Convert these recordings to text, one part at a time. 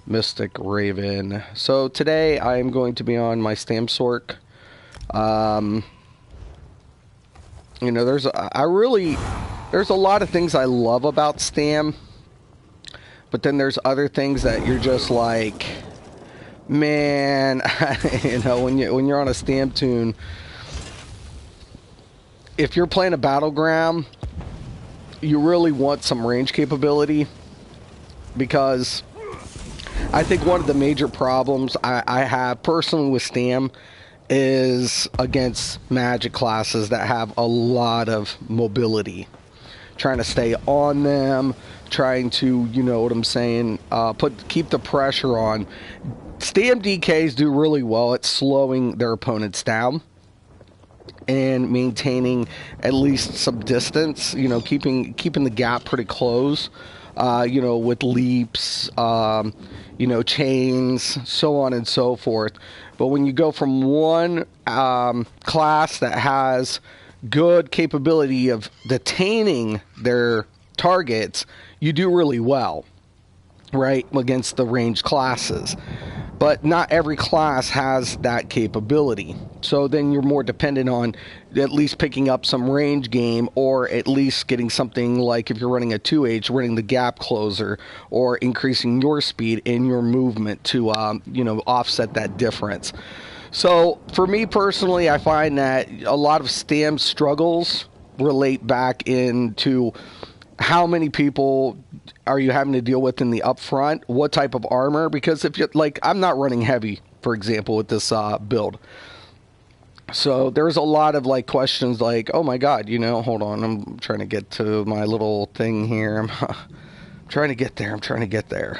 Mysticraven. So today I am going to be on my Stam Sork. You know, there's a lot of things I love about Stam, but then there's other things that you're just like, man, you know, when you're on a Stam tune, if you're playing a battleground, you really want some range capability, because I think one of the major problems I have personally with Stam is against magic classes that have a lot of mobility. Trying to stay on them, trying to, you know what I'm saying, keep the pressure on. Stam DKs do really well at slowing their opponents down and maintaining at least some distance, you know, keeping the gap pretty close, you know, with leaps, you know, chains, so on and so forth. But when you go from one class that has good capability of detaining their targets, you do really well, right, against the ranged classes. But not every class has that capability. So then you're more dependent on at least picking up some range game, or at least getting something like, if you're running a 2H, running the gap closer, or increasing your speed and your movement to, you know, offset that difference. So for me personally, I find that a lot of Stam struggles relate back into how many people are you having to deal with in the upfront, what type of armor, because if you're like, I'm not running heavy, for example, with this build. So there's a lot of like questions like, oh my god, you know, hold on, I'm trying to get to my little thing here. I'm trying to get there.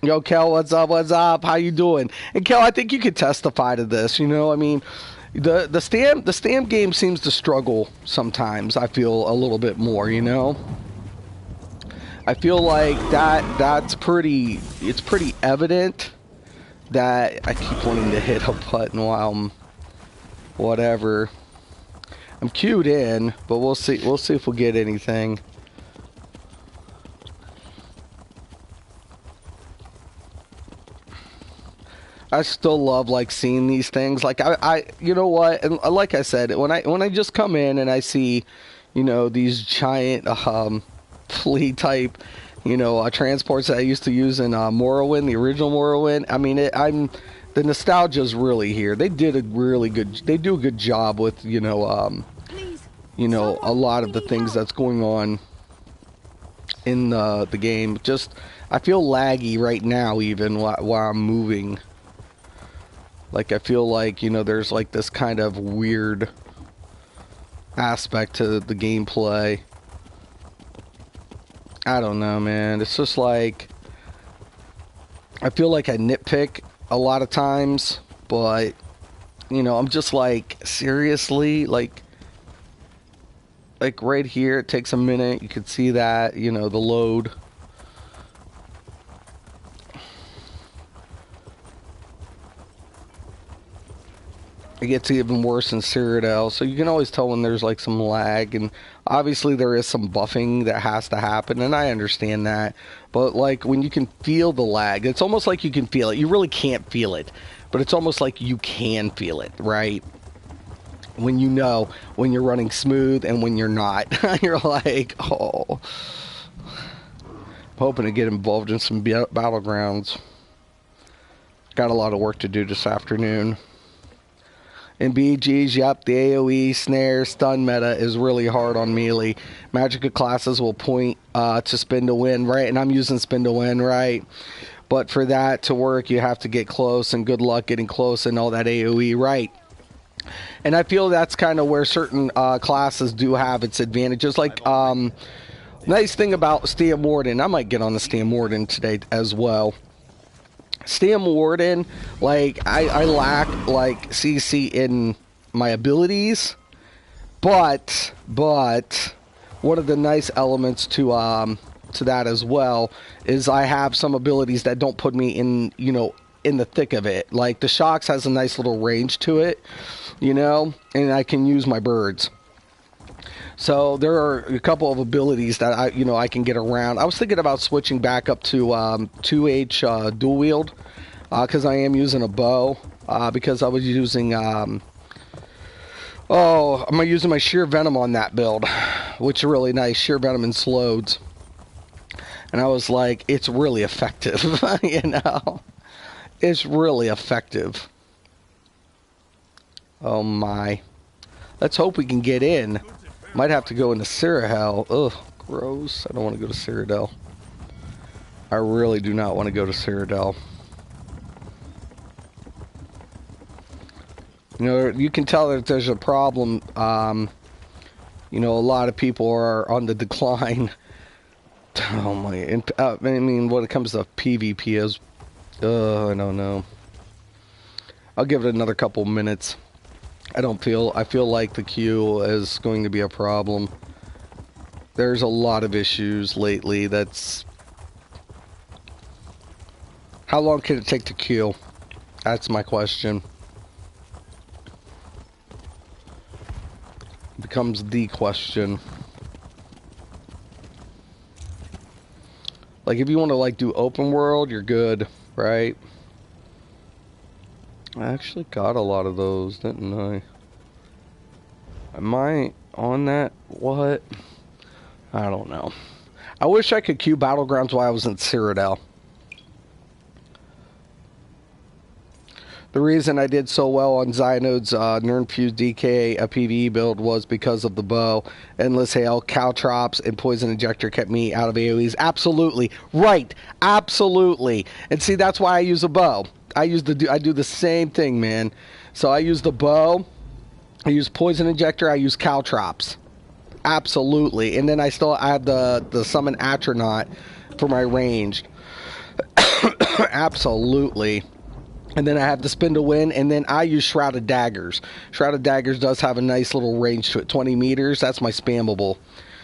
Yo, Kel, what's up? How you doing? And Kel, I think you could testify to this, you know, I mean, the Stam game seems to struggle sometimes, I feel a little bit more, you know? I feel like it's pretty evident that I keep wanting to hit a button while I'm whatever. I'm queued in, but we'll see if we'll get anything. I still love like seeing these things. Like I you know what? And like I said, when I just come in and I see, you know, these giant fleet type, you know, transports that I used to use in Morrowind, the original Morrowind. I mean, the nostalgia's really here. They do a good job with, you know, a lot of the things that's going on in the game. Just I feel laggy right now, even while I'm moving. Like, I feel like, you know, there's like this kind of weird aspect to the gameplay. I don't know, man. It's just like, I feel like I nitpick a lot of times, but, you know, I'm just like, seriously? Like right here, it takes a minute. You can see that, you know, the load. It gets even worse in Cyrodiil, so you can always tell when there's like some lag, and obviously there is some buffing that has to happen, and I understand that, but like when you can feel the lag, it's almost like you can feel it. You really can't feel it, but it's almost like you can feel it, right? When you know when you're running smooth and when you're not. You're like, oh. I'm hoping to get involved in some battlegrounds. Got a lot of work to do this afternoon. In BGs, yep, the AoE, snare, stun meta is really hard on melee. Magicka classes will point to spin to win, right? And I'm using spin to win, right? But for that to work, you have to get close, and good luck getting close and all that AoE, right? And I feel that's kind of where certain classes do have its advantages. Like, nice thing about Stam Warden, I might get on the Stam Warden today as well. Stam Warden, like, I lack, like, CC in my abilities, but one of the nice elements to that as well is I have some abilities that don't put me in, you know, in the thick of it. Like, the Shocks has a nice little range to it, you know, and I can use my birds. So there are a couple of abilities that I can get around. I was thinking about switching back up to 2H dual wield because I am using a bow because I was using I'm using my sheer venom on that build, which is really nice, sheer venom and slows. And I was like, it's really effective, you know. It's really effective. Oh my. Let's hope we can get in. Might have to go into Cyrahel. Ugh, gross. I don't want to go to Cyrodiil. I really do not want to go to Cyrodiil. You know, you can tell that there's a problem. You know, a lot of people are on the decline. Oh my. And, I mean, when it comes to PvP, is I don't know. I'll give it another couple minutes. I feel like the queue is going to be a problem. There's a lot of issues lately. How long can it take to queue? That's my question. Becomes the question. Like, if you want to, like, do open world, you're good, right? I actually got a lot of those, didn't I? Am I on that? What? I don't know. I wish I could queue Battlegrounds while I was in Cyrodiil. The reason I did so well on Zynode's Nernfuse DK PvE build was because of the bow. Endless Hail, Caltrops, and Poison Injector kept me out of AoEs. Absolutely. Right. Absolutely. And see, that's why I use a bow. I do the same thing, man. So I use the bow, I use Poison Injector, I use Caltrops. Absolutely. And then I have the Summon Atronach for my ranged. Absolutely. And then I have the Spin to Win, and then I use Shrouded Daggers. Shrouded Daggers does have a nice little range to it, 20 meters. That's my spammable.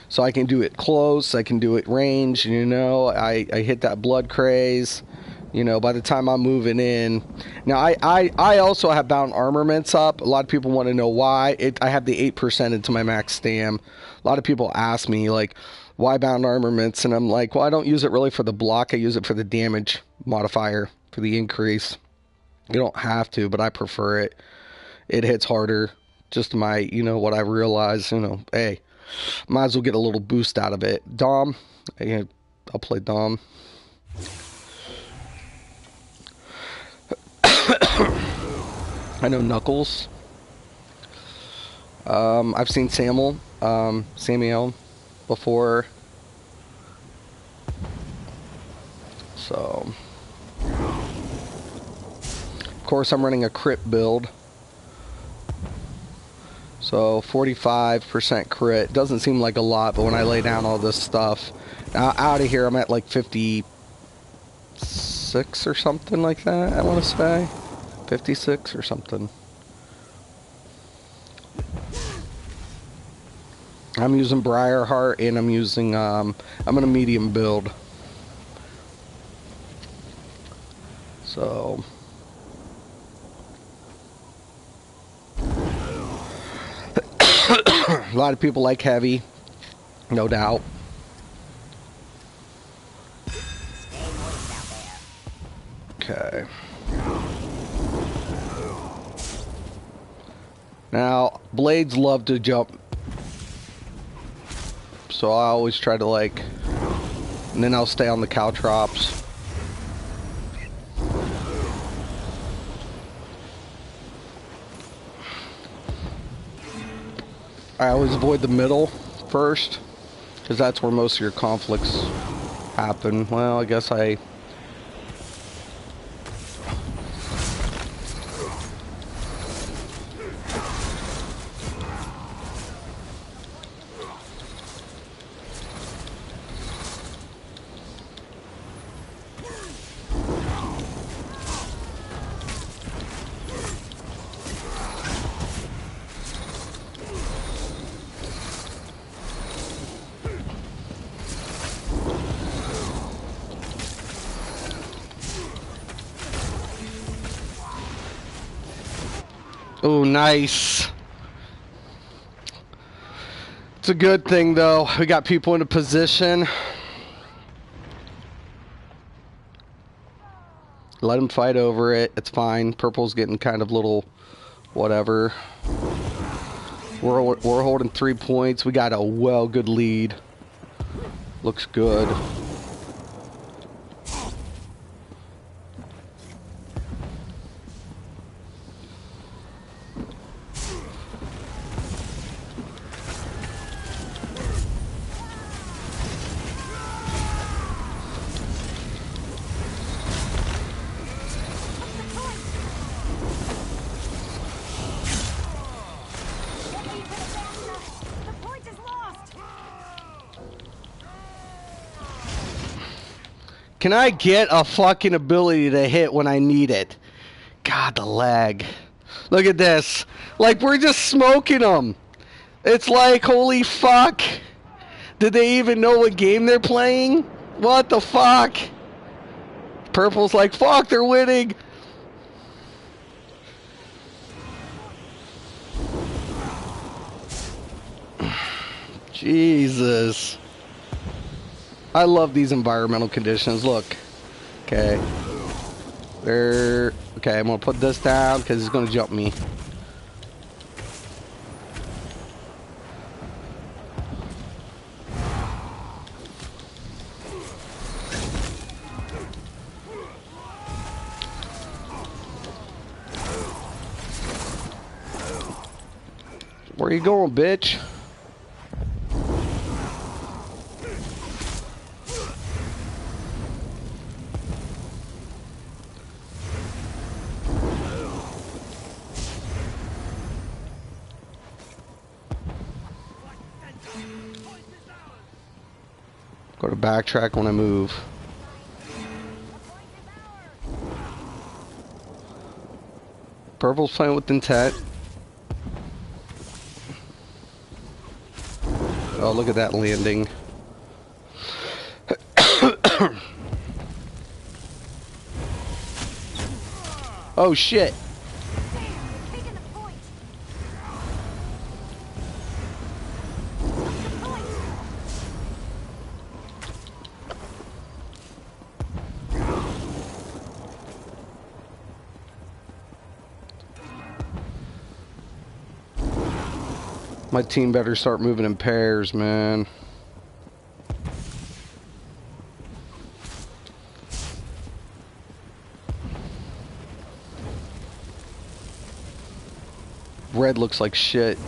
So I can do it close, I can do it range, you know. I hit that Blood Craze. You know, by the time I'm moving in. Now, I also have bound armaments up. A lot of people want to know why. I have the 8% into my max Stam. A lot of people ask me, like, why bound armaments? And I'm like, well, I don't use it really for the block. I use it for the damage modifier, for the increase. You don't have to, but I prefer it. It hits harder. Just my, you know, what I realize, you know, hey, might as well get a little boost out of it. Dom, I'll play Dom. I know Knuckles. I've seen Samuel before. So, of course, I'm running a crit build. So 45% crit. Doesn't seem like a lot, but when I lay down all this stuff, out of here, I'm at like 56 or something like that, I want to say. 56 or something. I'm using Briarheart, and I'm using, I'm in a medium build. So. A lot of people like heavy, no doubt. Okay. Now, blades love to jump. So I always try to, like, and then I'll stay on the Caltrops. I always avoid the middle first, because that's where most of your conflicts happen. Well, I guess I... Oh, nice. It's a good thing, though. We got people in a position. Let them fight over it. It's fine. Purple's getting kind of little whatever. We're holding 3 points. We got a good lead. Looks good. Can I get a fucking ability to hit when I need it? God, the lag. Look at this. Like, we're just smoking them. It's like, holy fuck. Did they even know what game they're playing? What the fuck? Purple's like, fuck, they're winning. Jesus. I love these environmental conditions. Look. Okay. Okay, I'm going to put this down because it's going to jump me. Where you going, bitch? Go to backtrack when I move. Purple's playing with intent. Oh, look at that landing. Oh, shit. My team better start moving in pairs, man. Red looks like shit.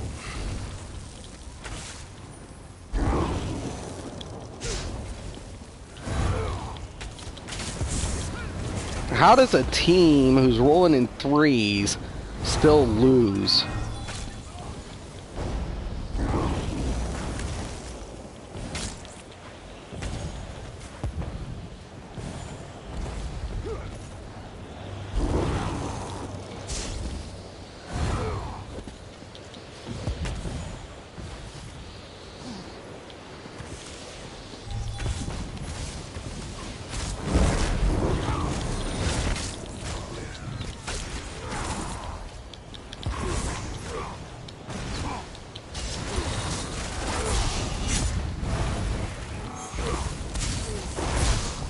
How does a team who's rolling in threes still lose?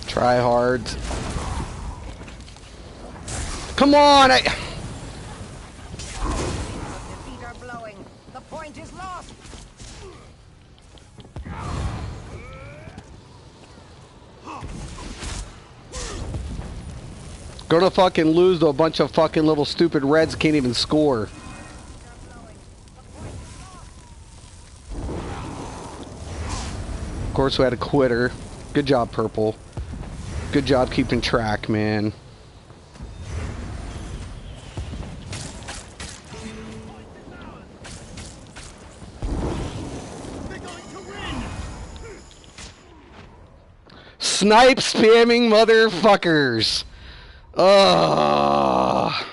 Try hard. Come on! The feet are blowing. The point is lost. Gonna fucking lose to a bunch of fucking little stupid reds can't even score. Of course, we had a quitter. Good job, Purple. Good job keeping track, man. Snipe spamming motherfuckers. Ugh.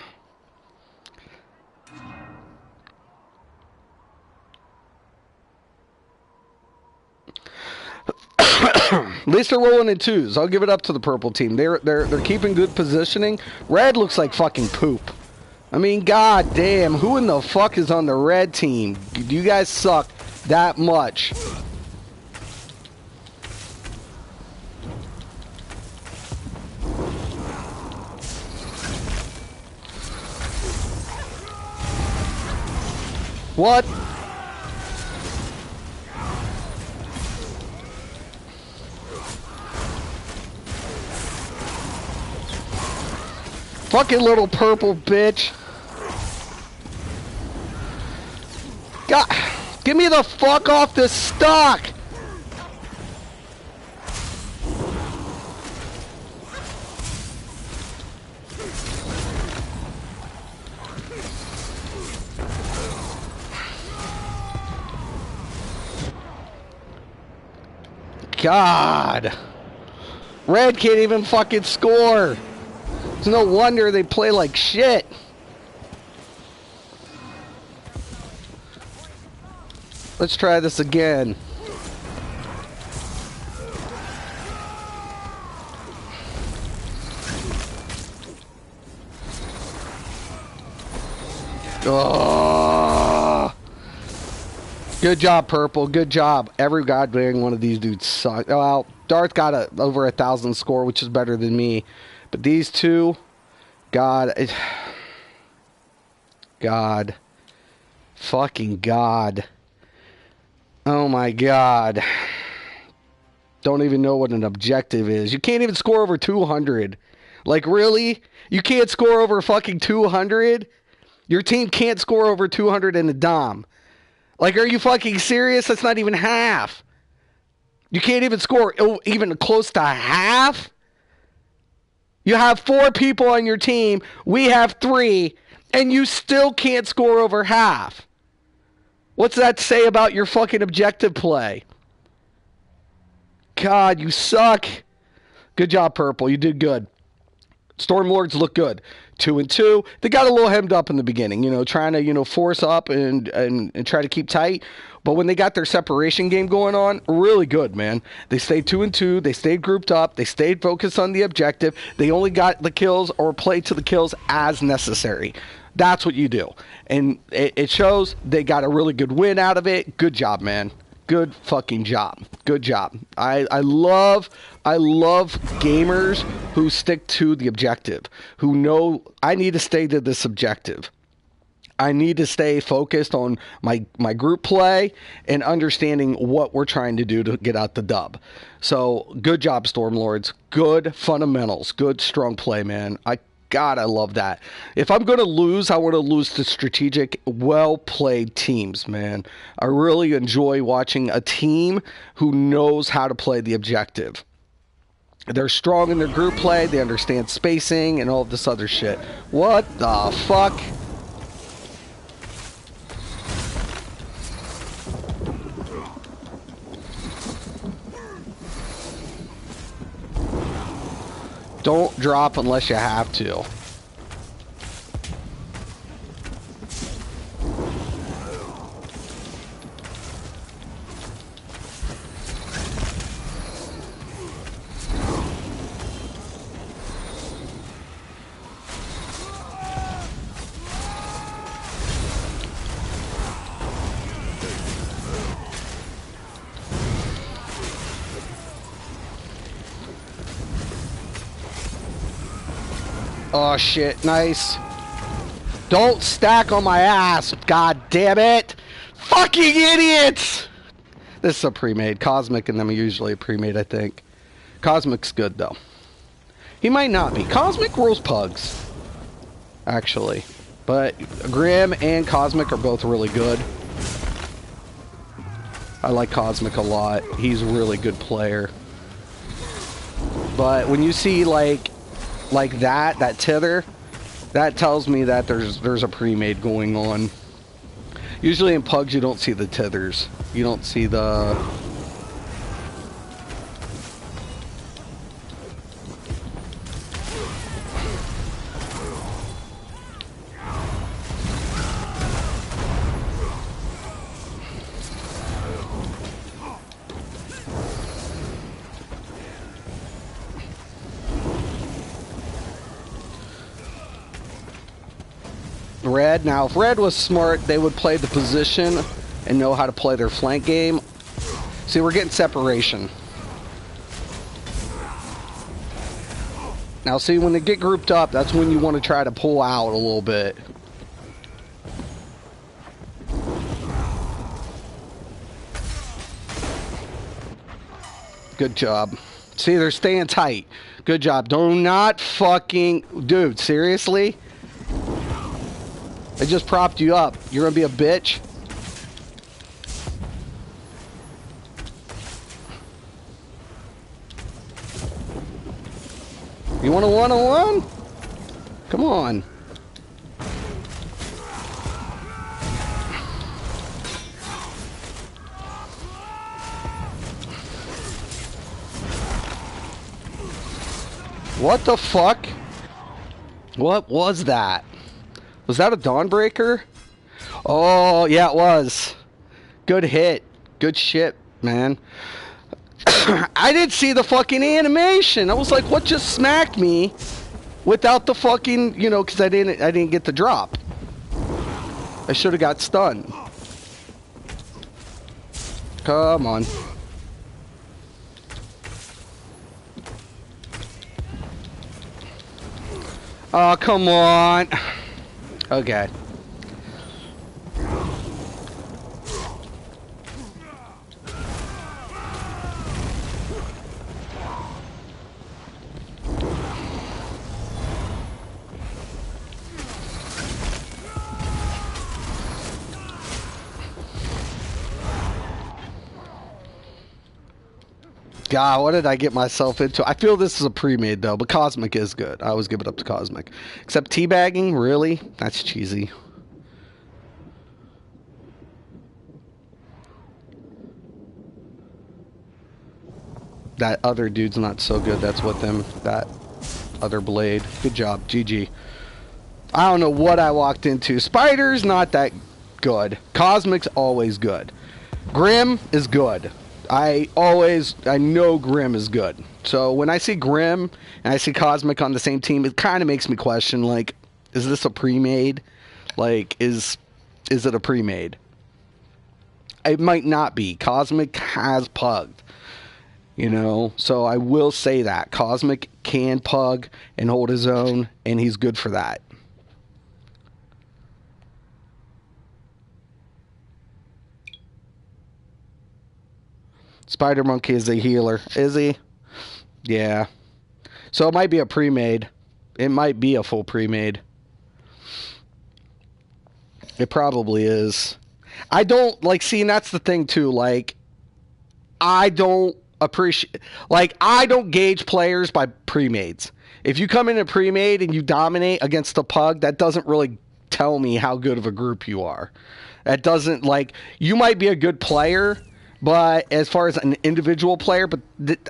At least they're rolling in twos. I'll give it up to the purple team. They're keeping good positioning. Red looks like fucking poop. I mean, god damn, who in the fuck is on the red team? You guys suck. That much. What? Fucking little purple bitch. God, get me the fuck off this stock. God. Red can't even fucking score. It's no wonder they play like shit. Let's try this again. Oh. Good job, Purple. Good job. Every goddamn one of these dudes suck. Oh, well, Darth got over 1,000 score, which is better than me. But these two, God. God. Fucking God. Oh my God. Don't even know what an objective is. You can't even score over 200. Like, really? You can't score over fucking 200? Your team can't score over 200 in a dom. Like, are you fucking serious? That's not even half. You can't even score even close to half? You have 4 people on your team. We have 3. And you still can't score over half. What's that say about your fucking objective play? God, you suck. Good job, Purple. You did good. Stormlords look good. 2 and 2. They got a little hemmed up in the beginning, trying to, force up and try to keep tight. But when they got their separation game going on, really good, man. They stayed 2 and 2. They stayed grouped up. They stayed focused on the objective. They only got the kills or played to the kills as necessary. That's what you do. And it shows they got a really good win out of it. Good job, man. Good fucking job. Good job. I love gamers who stick to the objective, who know I need to stay to this objective. I need to stay focused on my group play and understanding what we're trying to do to get out the dub. So, good job, Stormlords. Good fundamentals. Good strong play, man. God, I love that. If I'm going to lose, I want to lose to strategic, well-played teams, man. I really enjoy watching a team who knows how to play the objective. They're strong in their group play. They understand spacing and all of this other shit. What the fuck? Don't drop unless you have to. Oh shit, nice. Don't stack on my ass, god damn it! Fucking idiots! This is a pre-made. Cosmic and them are usually a pre-made, I think. Cosmic's good though. He might not be. Cosmic rules pugs. Actually. But Grim and Cosmic are both really good. I like Cosmic a lot. He's a really good player. But when you see like that tether, that tells me that there's a pre-made going on. Usually in pugs you don't see the tethers. You don't see the... Red. Now, if Red was smart, they would play the position and know how to play their flank game. See, we're getting separation. Now, see, when they get grouped up, that's when you want to try to pull out a little bit. Good job. See, they're staying tight. Good job. Do not fucking... Dude, seriously? I just propped you up. You're gonna be a bitch? You want a one-on-one? Come on. What the fuck? What was that? Was that a Dawnbreaker? Oh, yeah, it was. Good hit. Good shit, man. I didn't see the fucking animation. I was like, what just smacked me without the fucking, you know, because I didn't get the drop. I should have got stunned. Come on. Oh, come on. Okay. God, what did I get myself into? I feel this is a pre-made, though, but Cosmic is good. I always give it up to Cosmic. Except teabagging? Really? That's cheesy. That other dude's not so good. That's what them... That other blade. Good job. GG. I don't know what I walked into. Spider's not that good. Cosmic's always good. Grim is good. I know Grim is good. So when I see Grim and I see Cosmic on the same team, it kind of makes me question, like, is this a pre-made? Like, is it a pre-made? It might not be. Cosmic has pugged, you know? So I will say that. Cosmic can pug and hold his own, and he's good for that. Spider Monkey is a healer. Is he? Yeah. So it might be a pre-made. It might be a full pre-made. It probably is. I don't, like, see, and that's the thing, too. Like, I don't appreciate... Like, I don't gauge players by pre-mades. If you come in a pre-made and you dominate against a pug, that doesn't really tell me how good of a group you are. That doesn't, like... You might be a good player... But as far as an individual player, but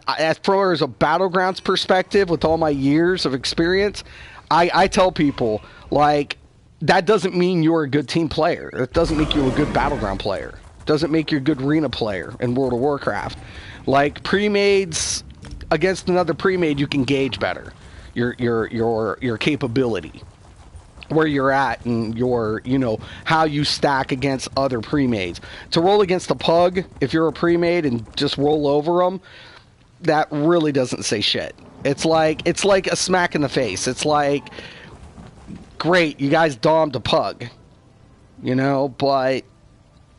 as far as a Battlegrounds perspective, with all my years of experience, I tell people, like, that doesn't mean you're a good team player. It doesn't make you a good Battleground player. It doesn't make you a good arena player in World of Warcraft. Like, pre-mades against another pre-made, you can gauge better your capability, where you're at, and your, you know, how you stack against other pre-mades. To roll against a pug, if you're a pre-made and just roll over them, that really doesn't say shit. It's like a smack in the face. It's like, great, you guys dommed a pug, you know, but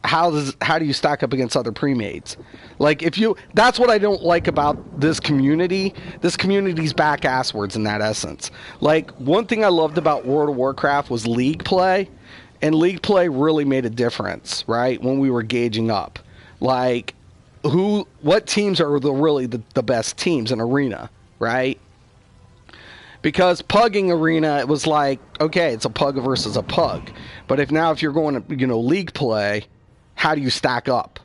how do you stack up against other pre-mades? Like, that's what I don't like about this community. This community's back asswards in that essence. Like, one thing I loved about World of Warcraft was League play, and League play really made a difference, right? When we were gauging up, like, what teams are really the best teams in Arena, right? Because pugging Arena, it was like, okay, it's a pug versus a pug. But if you're going to, you know, League play, how do you stack up?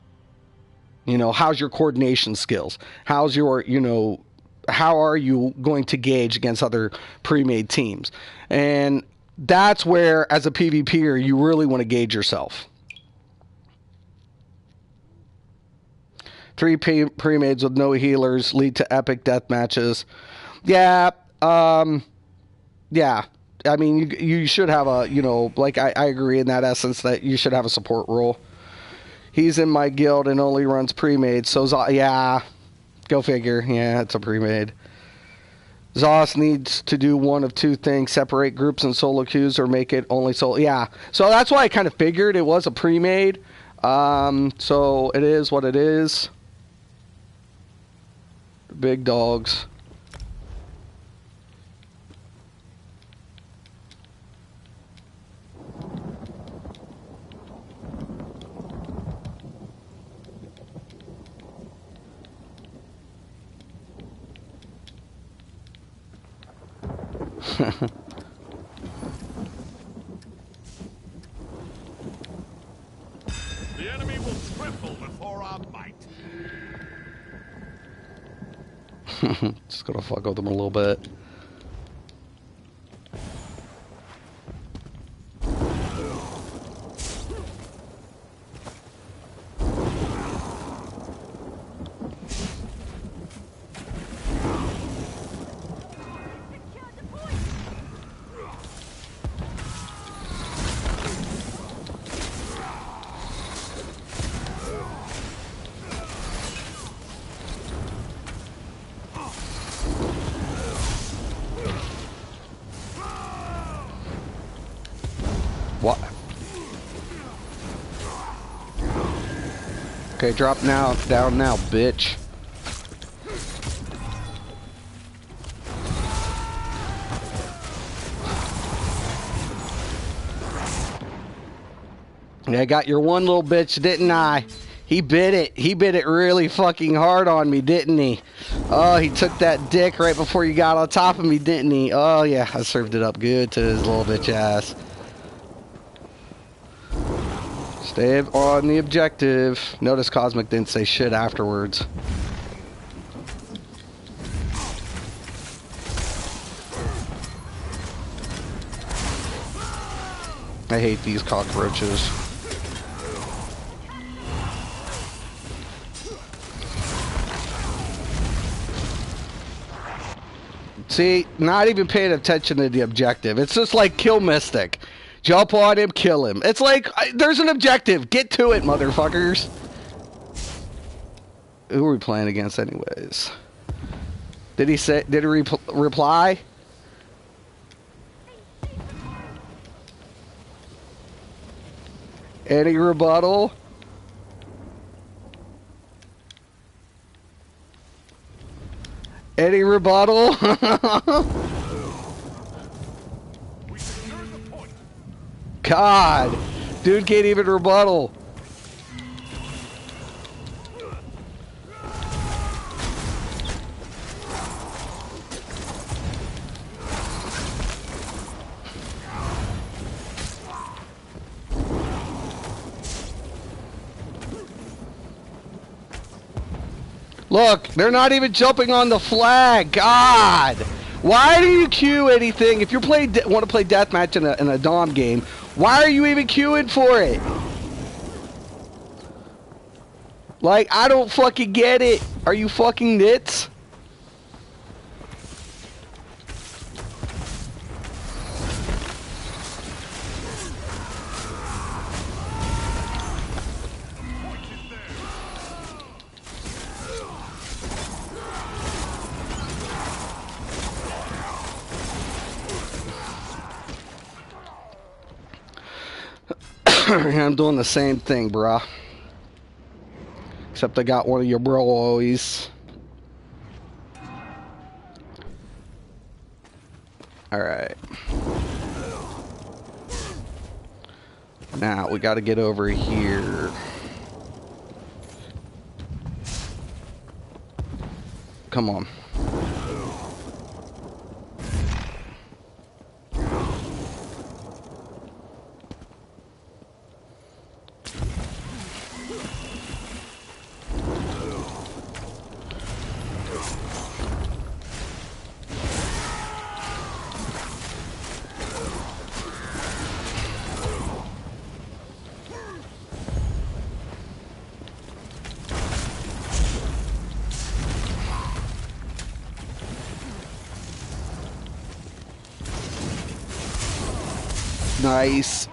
You know, how's your coordination skills? How's your, you know, how are you going to gauge against other pre-made teams? And that's where, as a PvPer, you really want to gauge yourself. 3 pre-mades with no healers lead to epic death matches. Yeah, yeah. I mean, you should have a, you know, like, I agree in that essence that you should have a support role. He's in my guild and only runs pre-made. So, yeah. Go figure. Yeah, it's a pre-made. Zos needs to do one of two things. Separate groups and solo queues or make it only solo. Yeah. So that's why I kind of figured it was a pre-made. So it is what it is. Big dogs. The enemy will tremble before our might. Just gonna fuck with them a little bit. What? Okay, drop now, down now, bitch. Yeah, I got your one little bitch, didn't I? He bit it. He bit it really fucking hard on me, didn't he? Oh, he took that dick right before you got on top of me, didn't he? Oh, yeah, I served it up good to his little bitch ass. Stay on the objective. Notice Cosmic didn't say shit afterwards. I hate these cockroaches. See, not even paying attention to the objective. It's just like kill Mystic. Jump on him, kill him. It's like, there's an objective. Get to it, motherfuckers. Who are we playing against anyways? Did he reply? Any rebuttal? Any rebuttal? God, dude can't even rebuttal. Look, they're not even jumping on the flag. God, why do you queue anything? If you want to play deathmatch in a Dom game, why are you even queuing for it? Like, I don't fucking get it. Are you fucking nits? I'm doing the same thing, bruh. Except I got one of your bros. Alright. Now, we gotta get over here. Come on. Nice.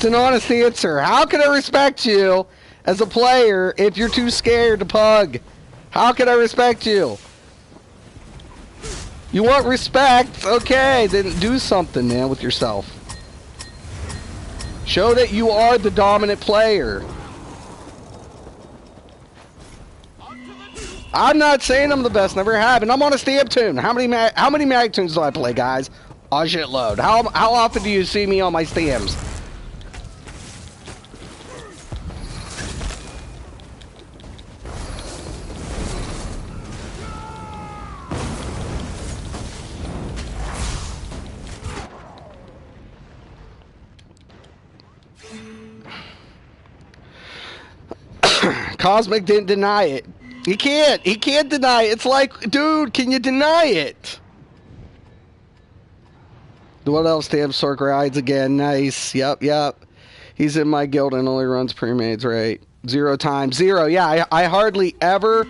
It's an honest answer. How can I respect you as a player if you're too scared to pug? How can I respect you? You want respect? Okay, then do something, man, with yourself. Show that you are the dominant player. I'm not saying I'm the best, never have, and I'm on a Stam tune. How many mag tunes do I play, guys? A shitload. How often do you see me on my Stams? Cosmic didn't deny it. He can't. He can't deny it. It's like, dude, can you deny it? What else? Damn, Sork rides again. Nice. Yep. He's in my guild and only runs pre-mades, right? 0 times 0. Yeah, I hardly ever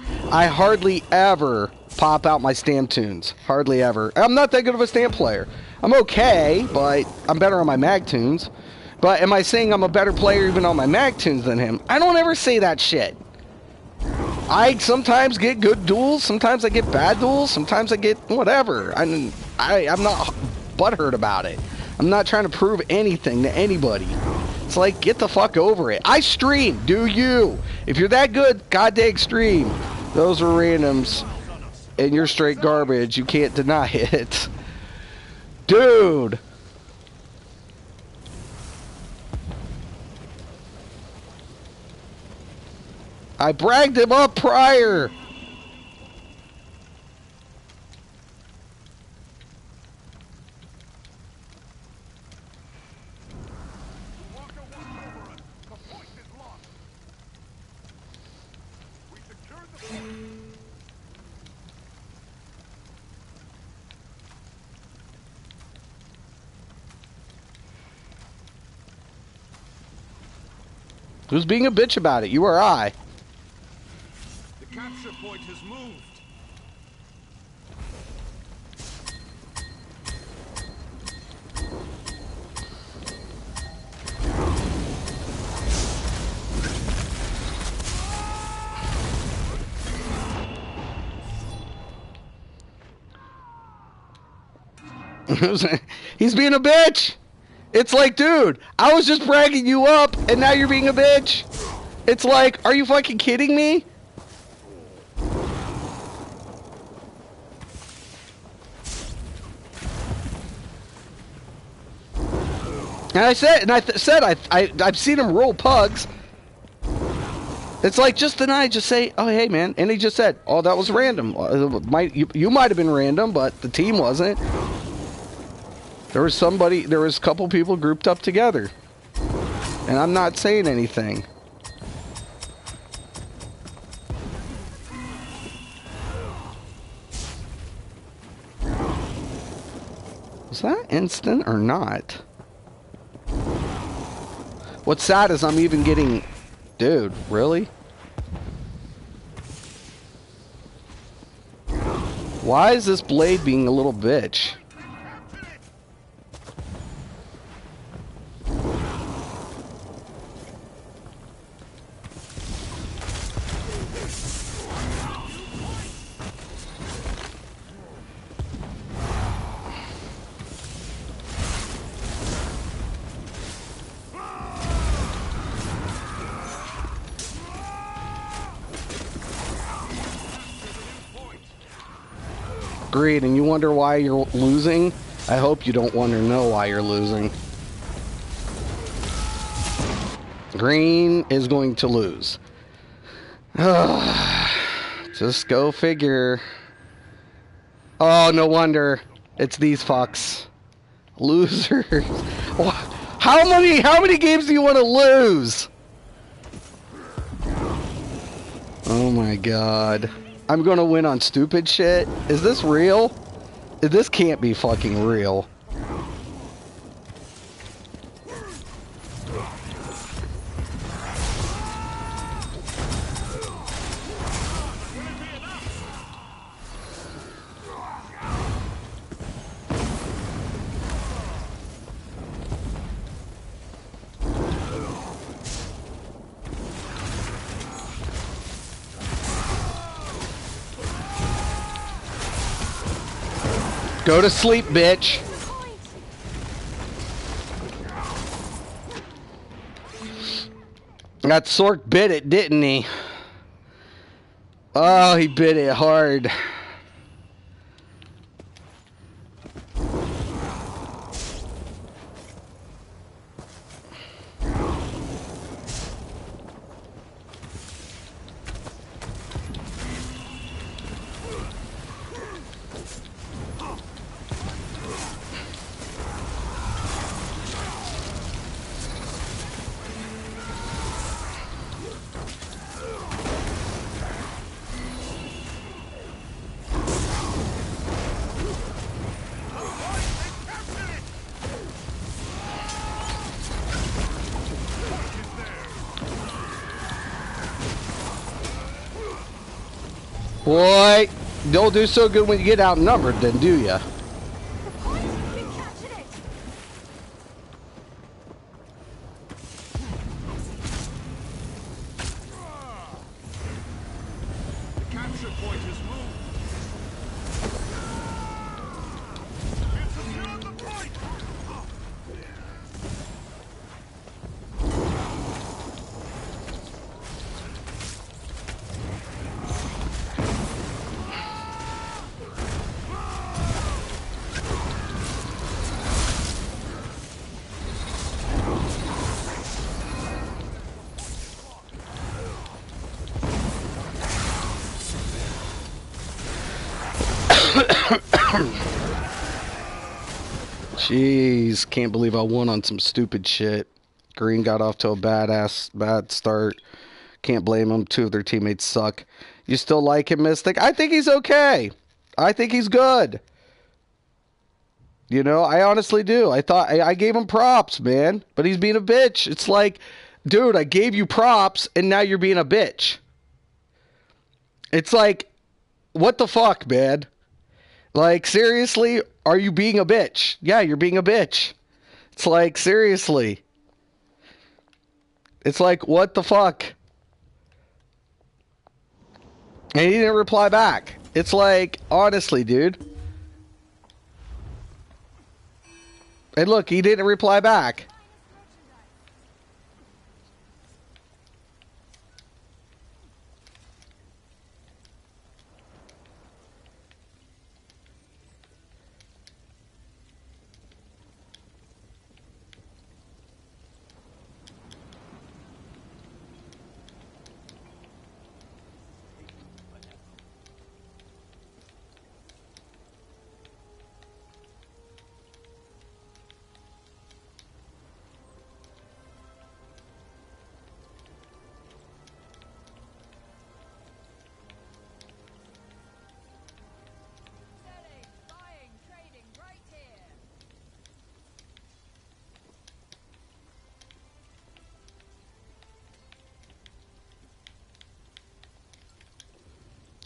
pop out my Stam tunes. Hardly ever. I'm not that good of a Stam player. I'm okay, but I'm better on my mag tunes. But am I saying I'm a better player even on my mag tunes than him? I don't ever say that shit. I sometimes get good duels, sometimes I get bad duels, sometimes I get whatever. I'm not butthurt about it. I'm not trying to prove anything to anybody. It's like, get the fuck over it. I stream, do you? If you're that good, goddamn stream. Those are randoms, and you're straight garbage. You can't deny it. Dude. I bragged him up prior. Who's being a bitch about it? You or I? The capture point has moved. He's being a bitch. It's like, dude, I was just bragging you up, and now you're being a bitch. It's like, are you fucking kidding me? And I said, I've seen him roll pugs. It's like, just deny, just say, oh, hey, man. And he just said, oh, that was random. You might have been random, but the team wasn't. There was a couple people grouped up together. And I'm not saying anything. Was that instant or not? What's sad is I'm even getting... Dude, really? Why is this blade being a little bitch? green and you wonder why you're losing, I hope you don't want to know why you're losing. Green is going to lose. Just go figure. Oh, no wonder. It's these fucks. Losers. How many games do you want to lose? Oh my god. I'm gonna win on stupid shit? Is this real? This can't be fucking real. Go to sleep, bitch. That Sork bit it, didn't he? Oh, he bit it hard. Boy, don't do so good when you get outnumbered then, do ya? The capture point has moved. It's secured the point. Jeez, can't believe I won on some stupid shit. Green got off to a bad start. Can't blame them. Two of their teammates suck. You still like him, Mystic? I think he's okay. I think he's good. You know, I honestly do. I gave him props, man. But he's being a bitch. It's like, dude, I gave you props and now you're being a bitch. It's like, what the fuck, man? Like, seriously, are you being a bitch? Yeah, you're being a bitch. It's like, seriously. It's like, what the fuck? And he didn't reply back. It's like, honestly, dude. And look, he didn't reply back.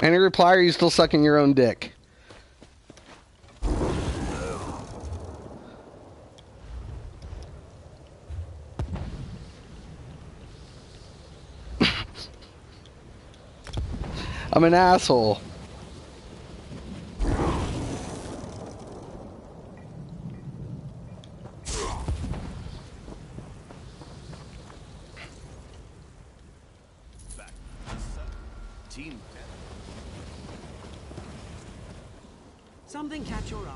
Any reply, or are you still sucking your own dick? I'm an asshole. Something catch your eye?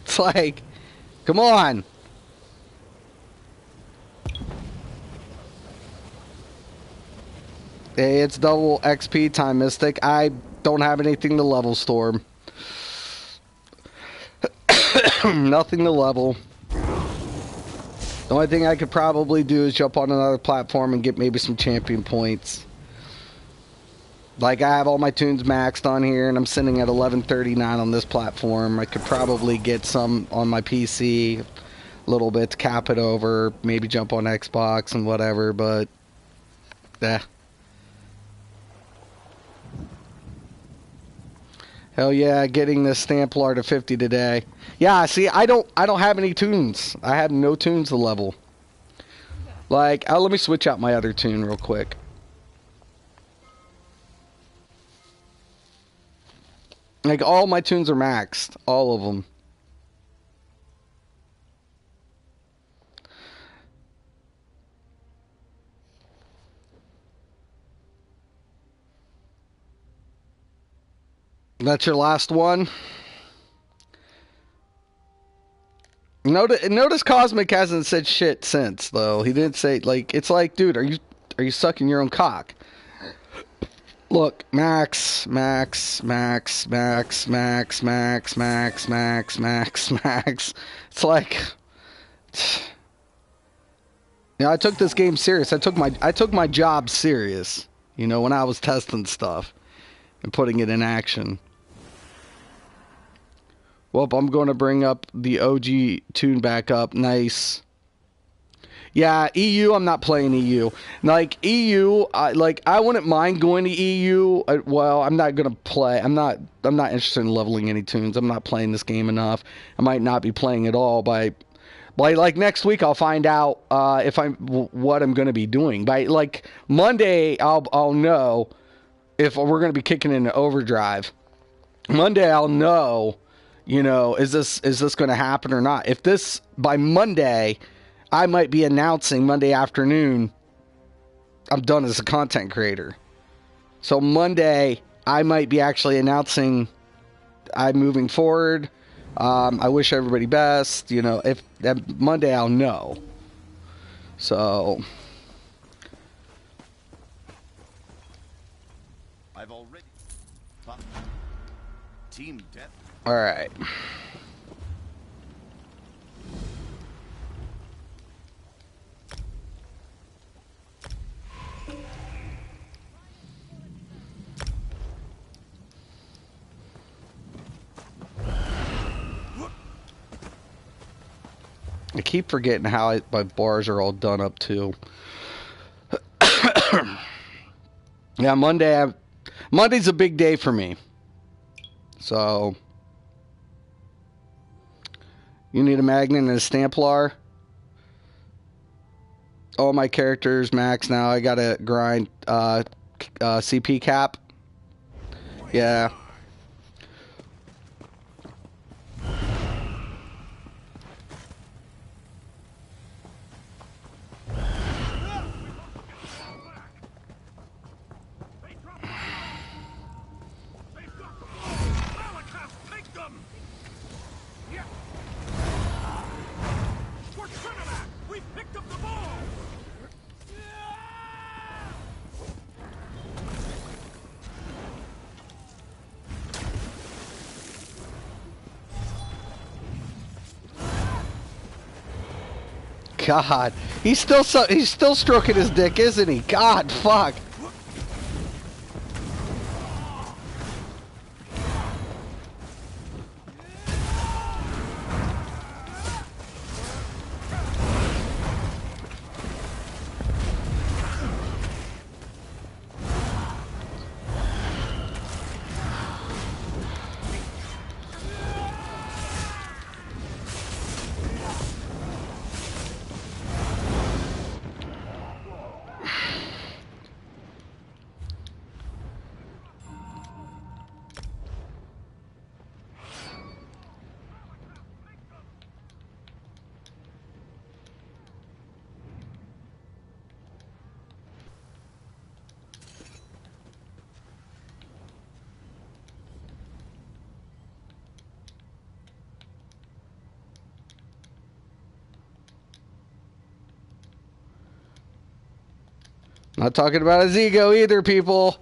It's like, come on. Hey, it's double XP time, Mystic. I don't have anything to level Storm. Nothing to level. The only thing I could probably do is jump on another platform and get maybe some champion points. Like, I have all my tunes maxed on here, and I'm sitting at 1139 on this platform. I could probably get some on my PC, a little bit to cap it over, maybe jump on Xbox and whatever, but, Hell yeah, getting this Stamplar to 50 today. Yeah, see, I don't have any tunes. I have no tunes to level. Like, let me switch out my other tune real quick. Like, all my tunes are maxed. All of them. That's your last one? Notice Cosmic hasn't said shit since, though. He didn't say, like, it's like, dude, are you sucking your own cock? Look, max. It's like, you know, I took this game serious. I took my job serious, you know, when I was testing stuff and putting it in action. Well, I'm going to bring up the OG tune back up. Nice. Yeah, EU, I'm not playing EU. Like, EU, I wouldn't mind going to EU. Well, I'm not going to play. I'm not interested in leveling any tunes. I'm not playing this game enough. I might not be playing at all by like next week I'll find out what I'm going to be doing. By like Monday I'll know if we're going to be kicking into overdrive. Monday I'll know, you know, is this going to happen or not? If this by Monday, I might be announcing Monday afternoon I'm done as a content creator. So Monday I might be actually announcing I'm moving forward. I wish everybody best. You know, if Monday I'll know. So I've already team death. all right. I keep forgetting how my bars are all done up too. Yeah, Monday's a big day for me. So you need a magnet and a Stamplar. All my characters max now. I gotta grind CP cap. Yeah. God, he's still stroking his dick, isn't he? God, fuck. Not talking about his ego either, people.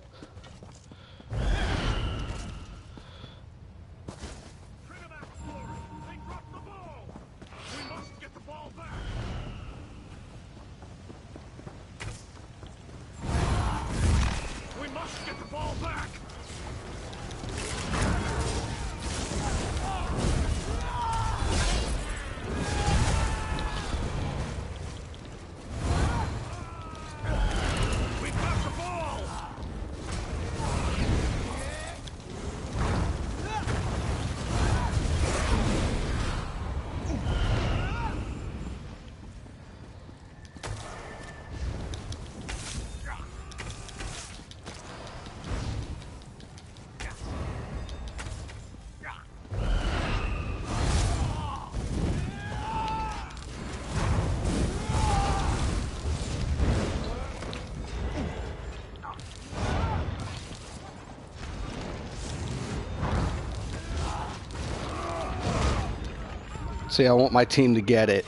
See, I want my team to get it,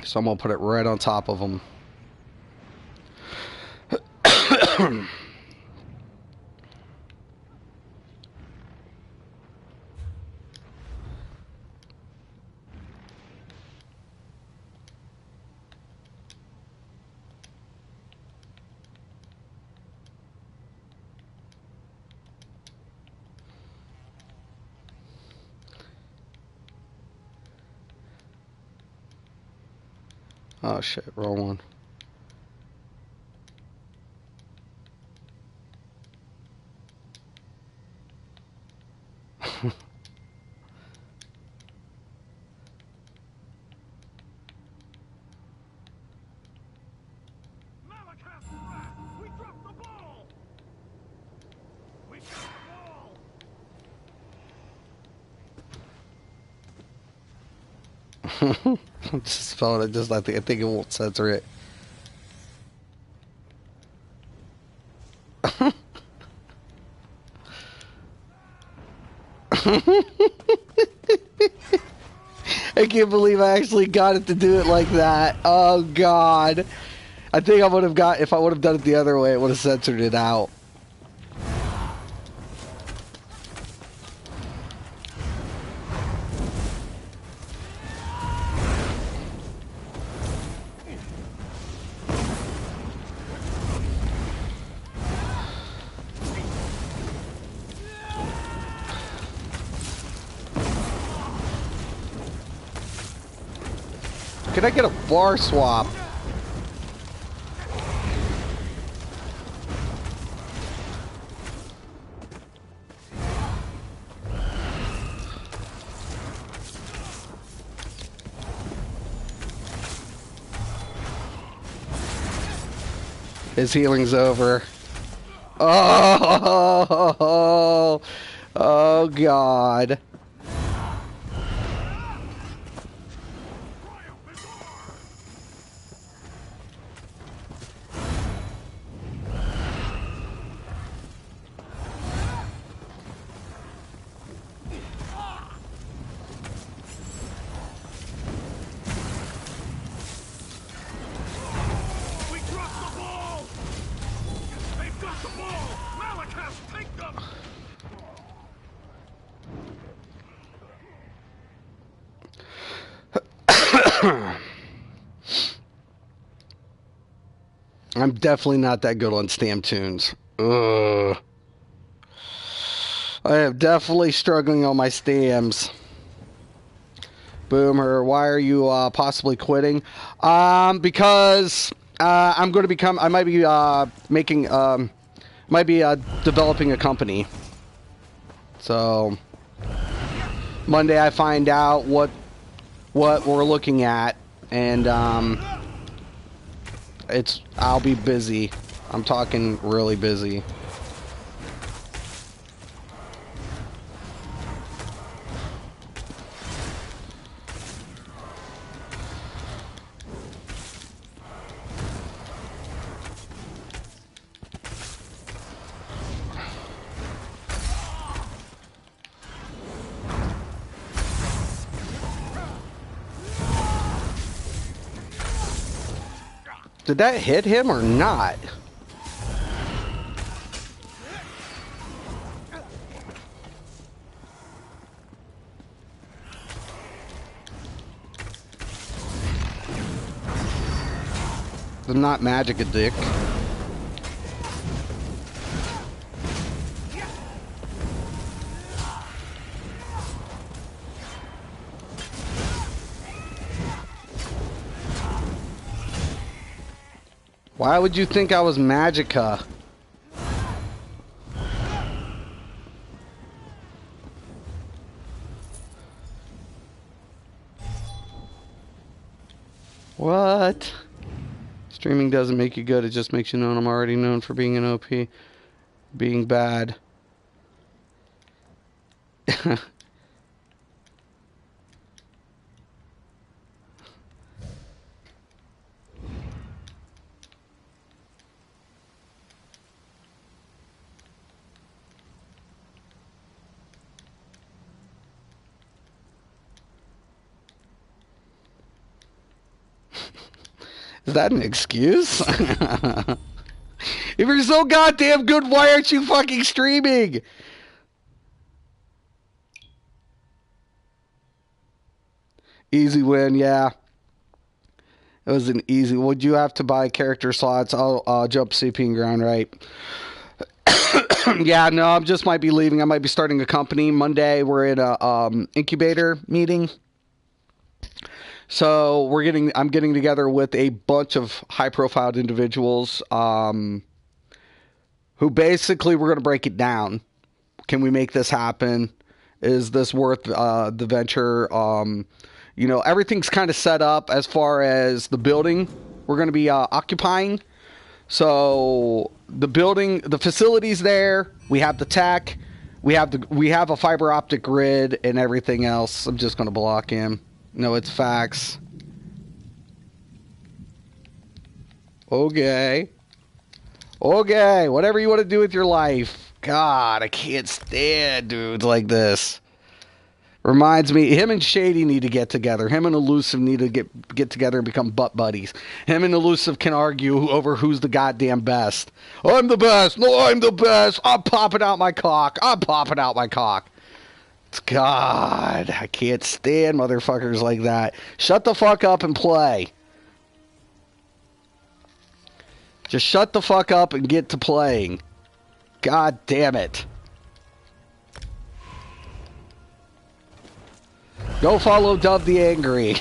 so I'm gonna put it right on top of them. Oh shit, wrong one. Just spelling it just like I think it won't censor it. I can't believe I actually got it to do it like that. Oh god. I think I would have got, if I would have done it the other way, it would have censored it out. Can I get a bar swap? His healing's over. Oh, oh God. I'm definitely not that good on Stam tunes. Ugh. I am definitely struggling on my Stams. Boomer, why are you possibly quitting? Because I'm going to become. I might be making. Might be developing a company. So Monday I find out what we're looking at, and I'll be busy. I'm talking really busy. Did that hit him or not? I'm not magic a dick. Why would you think I was Magica? What? Streaming doesn't make you good, it just makes you known. I'm already known for being an OP. Being bad. Is that an excuse? If you're so goddamn good, why aren't you fucking streaming? Easy win, yeah. It was an easy. Would you have to buy character slots? I'll jump CP and ground, right? Yeah, no, I just might be leaving. I might be starting a company. Monday, we're in a incubator meeting. So I'm getting together with a bunch of high-profile individuals who basically we're going to break it down. Can we make this happen? Is this worth the venture? You know, everything's kind of set up as far as the building we're going to be occupying. So the building, the facility's there. We have the tech. We have a fiber optic grid and everything else. I'm just going to block him. No, it's facts. Okay. Okay, whatever you want to do with your life. God, I can't stand dudes like this. Reminds me, him and Shady need to get together. Him and Elusive need to get together and become butt buddies. Him and Elusive can argue over who's the goddamn best. I'm the best. No, I'm the best. I'm popping out my cock. I'm popping out my cock. God, I can't stand motherfuckers like that. Shut the fuck up and play. Just shut the fuck up and get to playing. God damn it. Go follow Dove the Angry.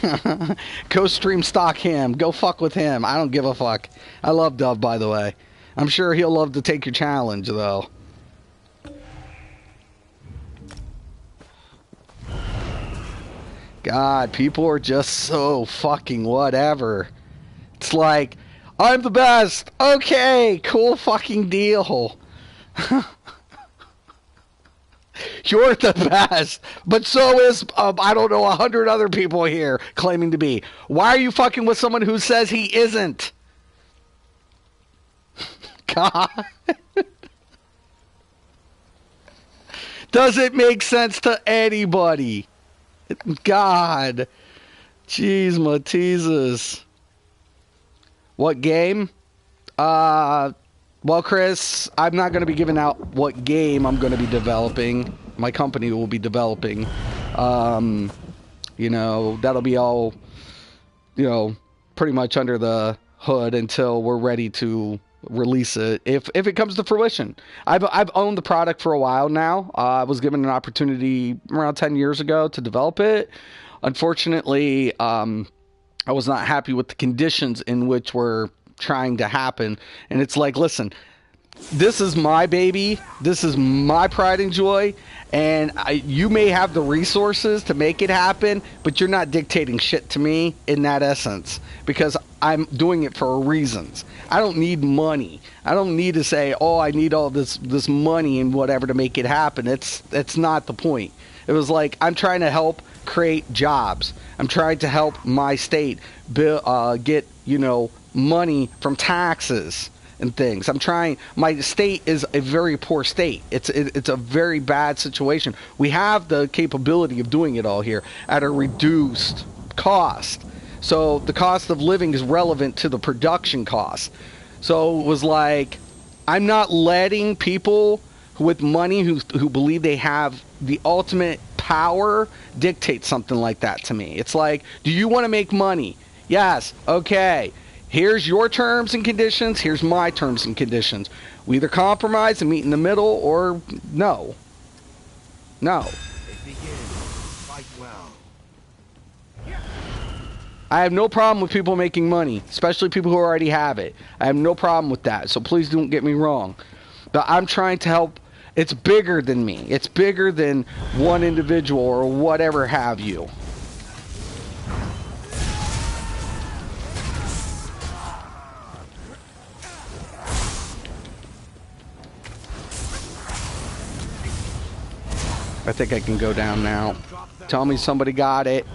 Go stream stock him. Go fuck with him. I don't give a fuck. I love Dove, by the way. I'm sure he'll love to take your challenge, though. God, people are just so fucking whatever. It's like, I'm the best. Okay, cool fucking deal. You're the best. But so is, I don't know, 100 other people here claiming to be. Why are you fucking with someone who says he isn't? God. Does it make sense to anybody? God. Jeez, Mateezes. What game? Well, Chris, I'm not going to be giving out what game I'm going to be developing. My company will be developing. You know, that'll be all, you know, pretty much under the hood until we're ready to release it. If it comes to fruition. I've owned the product for a while now. I was given an opportunity around 10 years ago to develop it. Unfortunately, I was not happy with the conditions in which were trying to happen. And it's like, listen, this is my baby. This is my pride and joy. And you may have the resources to make it happen, but you're not dictating shit to me in that essence, because I'm doing it for reasons. I don't need money. I don't need to say, oh, I need all this money and whatever to make it happen. It's not the point. It was like, I'm trying to help create jobs. I'm trying to help my state get, you know, money from taxes and things. I'm trying. My state is a very poor state. It's a very bad situation. We have the capability of doing it all here at a reduced cost. So the cost of living is relevant to the production cost. So it was like, I'm not letting people with money who believe they have the ultimate power dictate something like that to me. It's like, do you want to make money? Yes. Okay. Here's your terms and conditions. Here's my terms and conditions. We either compromise and meet in the middle, or no. No. It begins. Fight well. I have no problem with people making money, especially people who already have it. I have no problem with that, so please don't get me wrong. But I'm trying to help. It's bigger than me. It's bigger than one individual or whatever have you. I think I can go down now. Tell me somebody got it.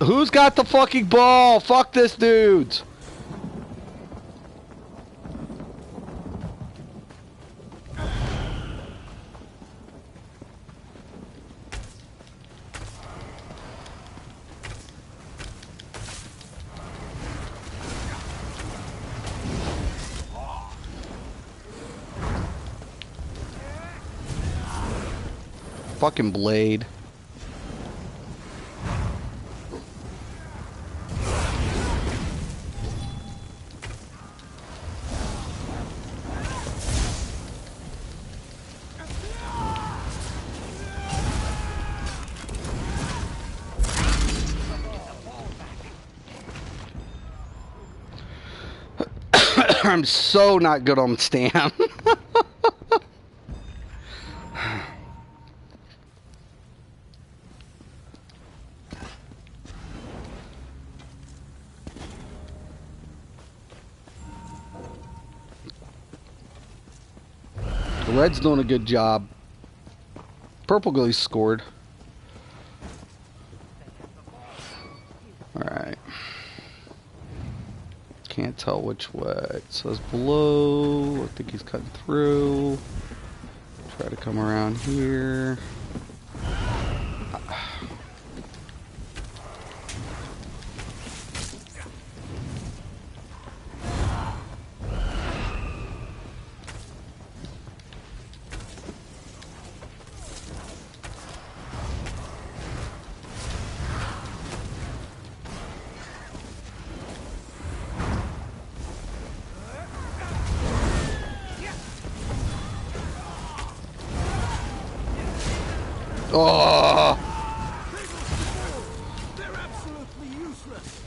Who's got the fucking ball? Fuck this dude. Fucking blade. I'm so not good on Stam. The red's doing a good job. Purple goalie scored. Alright. Can't tell which way. It says below. I think he's cutting through. Try to come around here. Oh! They're absolutely useless.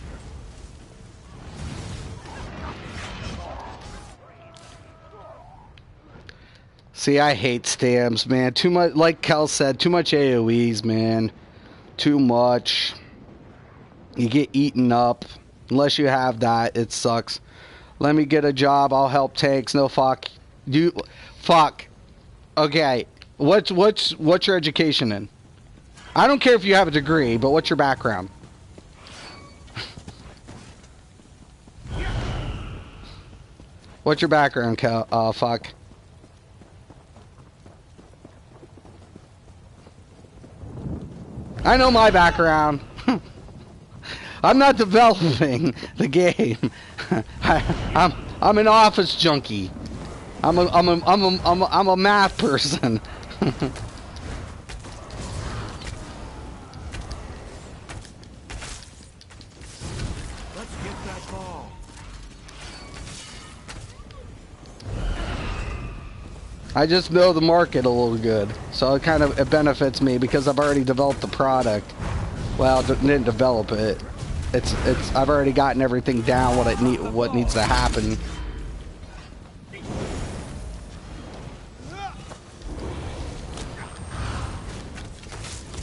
See, I hate Stams, man. Too much, like Kel said, too much AoEs, man. Too much. You get eaten up. Unless you have that, it sucks. Let me get a job. I'll help tanks. No, fuck. Fuck. Okay. What's your education in? I don't care if you have a degree, but what's your background? What's your background, Kel? Fuck. I know my background. I'm not developing the game. I'm an office junkie. I'm a math person. Let's get that ball. I just know the market a little good, so it benefits me because I've already developed the product. Well, didn't develop it. I've already gotten everything down what needs to happen.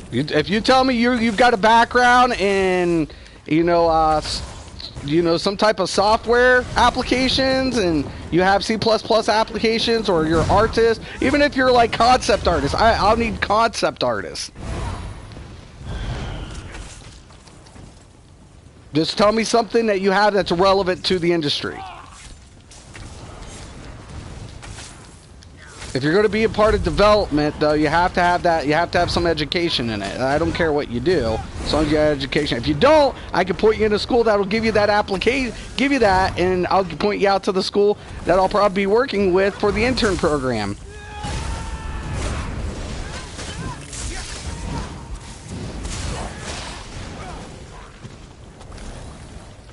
If you tell me you've got a background in, you know, some type of software applications, and you have C++ applications, or you're artist, even if you're like concept artist, I'll need concept artists. Just tell me something that you have that's relevant to the industry. If you're going to be a part of development, though, you have to have that. You have to have some education in it. I don't care what you do, as long as you have education. If you don't, I can point you in a school that'll give you that application, give you that, and I'll point you out to the school that I'll probably be working with for the intern program.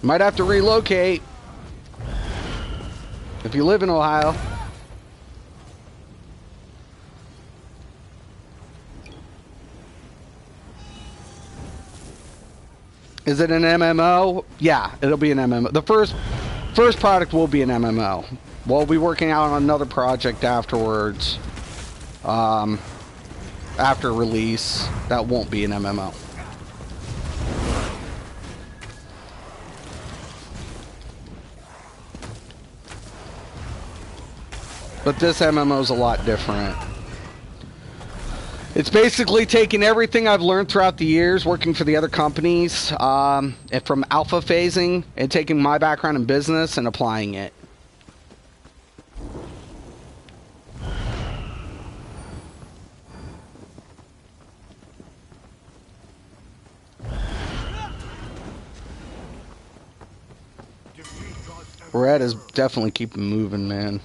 Might have to relocate if you live in Ohio. Is it an MMO? Yeah, it'll be an MMO. The first product will be an MMO. We'll be working out on another project afterwards. After release, that won't be an MMO. But this MMO is a lot different. It's basically taking everything I've learned throughout the years working for the other companies, and from alpha phasing, and taking my background in business and applying it. Red is definitely keeping moving, man.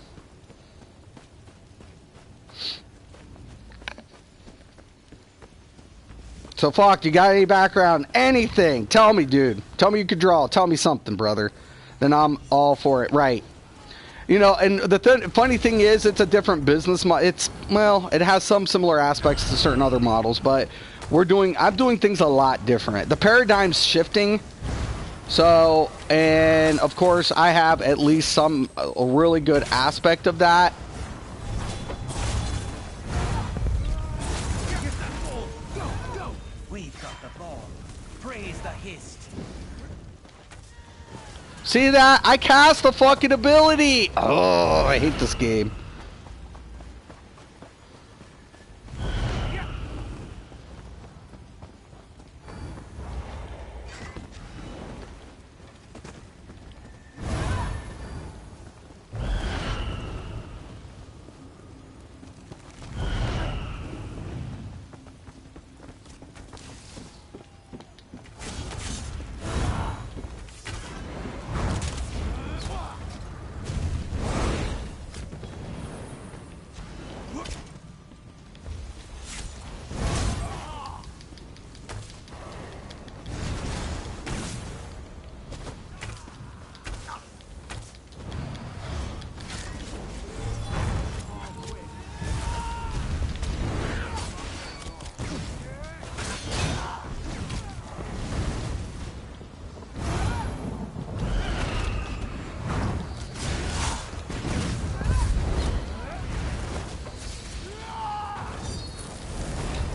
So, Falk, you got any background? Anything? Tell me, dude. Tell me you could draw. Tell me something, brother. Then I'm all for it. Right. You know, and the funny thing is, it's a different business model. Well, it has some similar aspects to certain other models, but I'm doing things a lot different. The paradigm's shifting. So, and of course, I have at least a really good aspect of that. See that? I cast the fucking ability! Oh, I hate this game.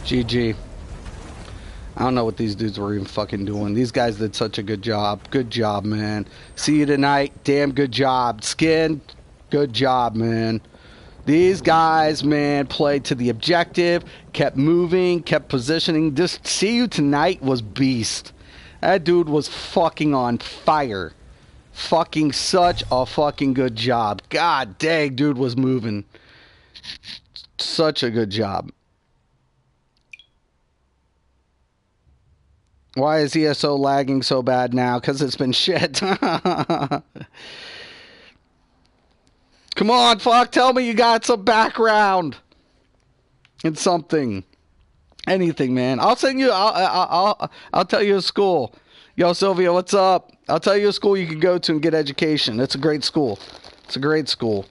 GG. I don't know what these dudes were even fucking doing. These guys did such a good job. Good job, man. See you tonight. Damn good job. Skin, good job, man. These guys, man, played to the objective, kept moving, kept positioning. Just see you tonight was beast. That dude was fucking on fire. Fucking such a fucking good job. God dang, dude was moving. Such a good job. Why is ESO lagging so bad now? Because it's been shit. Come on, fuck. Tell me you got some background. In something. Anything, man. I'll send you. I'll tell you a school. Yo, Sylvia, what's up? I'll tell you a school you can go to and get education. It's a great school. It's a great school.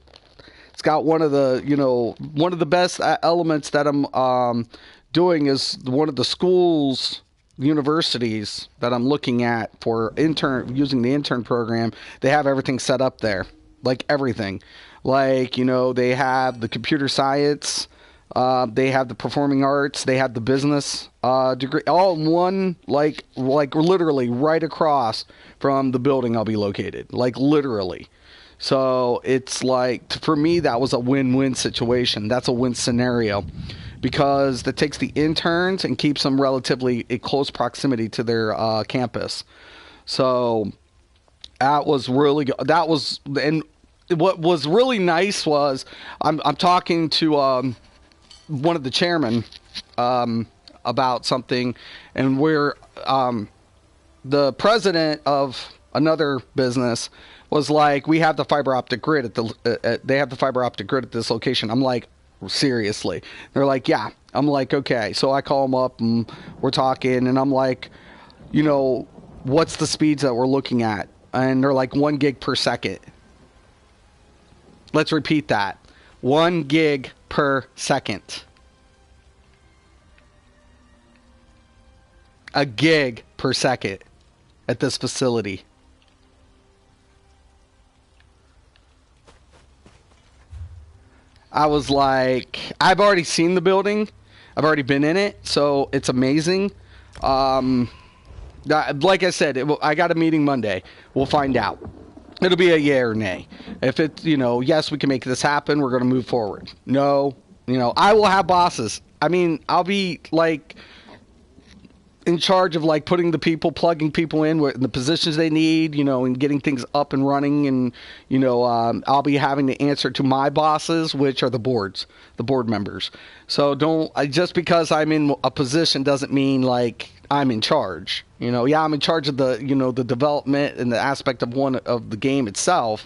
It's got one of the best elements that I'm doing is one of the schools, universities that I'm looking at for using the intern program. They have everything set up there, like everything. Like, they have the computer science They have the performing arts. They have the business degree, all in one, like literally right across from the building I'll be located, like literally. So it's like, for me, that was a win-win situation. That's a win scenario because that takes the interns and keeps them relatively in close proximity to their campus. So that was really good. That was, and what was really nice was I'm talking to one of the chairmen about something, and we're the president of another business was like, we have the fiber optic grid at the they have the fiber optic grid at this location. I'm like, seriously? They're like, yeah. I'm like, okay. So I call them up and we're talking, and I'm like, you know, what's the speeds that we're looking at? And they're like 1 gig per second. Let's repeat that. 1 gig per second. A gig per second at this facility. I was like, I've already seen the building. I've already been in it, so it's amazing. Like I said, I got a meeting Monday. We'll find out. It'll be a yay or nay. If it's, you know, yes, we can make this happen, we're going to move forward. No, you know, I will have bosses. I mean, I'll be like in charge of like putting the people, plugging people in the positions they need, you know, and getting things up and running. And, you know, I'll be having to answer to my bosses, which are the board members. So just because I'm in a position doesn't mean like I'm in charge. You know, yeah, I'm in charge of the, you know, the development and the aspect of one of the game itself,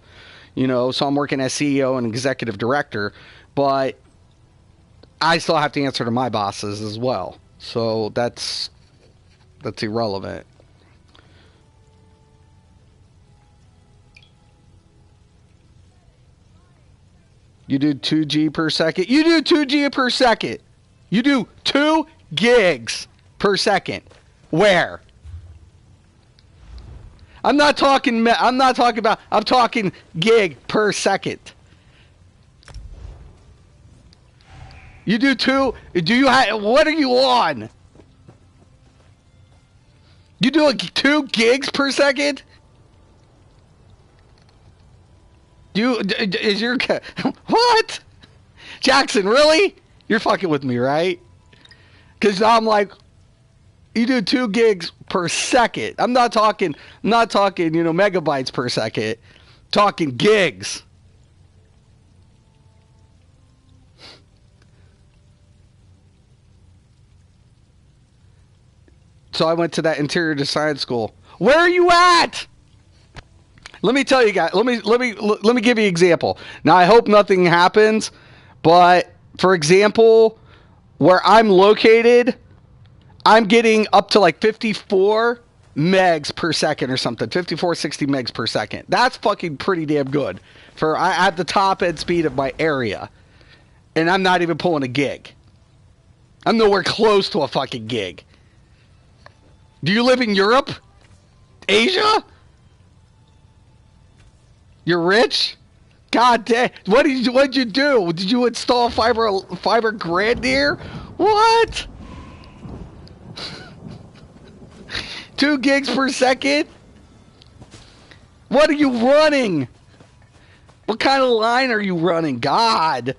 you know, so I'm working as CEO and executive director, but I still have to answer to my bosses as well. So that's irrelevant. You do 2G per second. You do 2G per second. You do 2 gigs per second. Where? I'm talking gig per second. You do 2. What are you on? You do 2 gigs per second? Is your what? Jackson, really? You're fucking with me, right? Because I'm like, you do 2 gigs per second. I'm not talking, you know, megabytes per second. Talking gigs. So I went to that interior design school. Where are you at? Let me tell you guys. Let me give you an example. Now I hope nothing happens, but for example, where I'm located, I'm getting up to like 54 megs per second or something. 54, 60 megs per second. That's fucking pretty damn good for at the top end speed of my area, and I'm not even pulling a gig. I'm nowhere close to a fucking gig. Do you live in Europe? Asia? You're rich? God damn. What'd you do? Did you install fiber grid here? What? 2 gigs per second? What are you running? What kind of line are you running? God.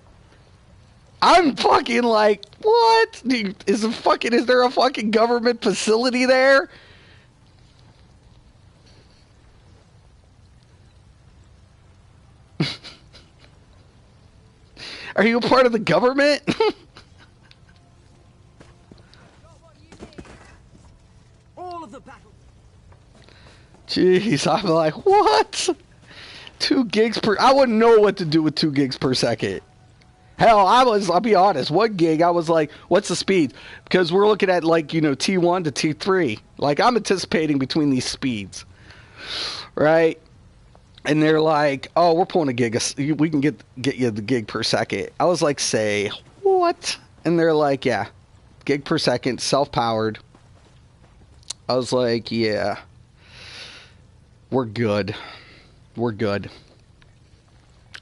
I'm fucking like, what? Is there a fucking government facility there? Are you a part of the government? All of the battle. Jeez, I'm like, what? 2 gigs per... I wouldn't know what to do with 2 gigs per second. Hell, I'll be honest, 1 gig, I was like, what's the speed? Because we're looking at like, you know, T1 to T3. Like, I'm anticipating between these speeds. Right? And they're like, oh, we're pulling a gig. We can get you the gig per second. I was like, say, what? And they're like, yeah, gig per second, self-powered. I was like, yeah, we're good. We're good.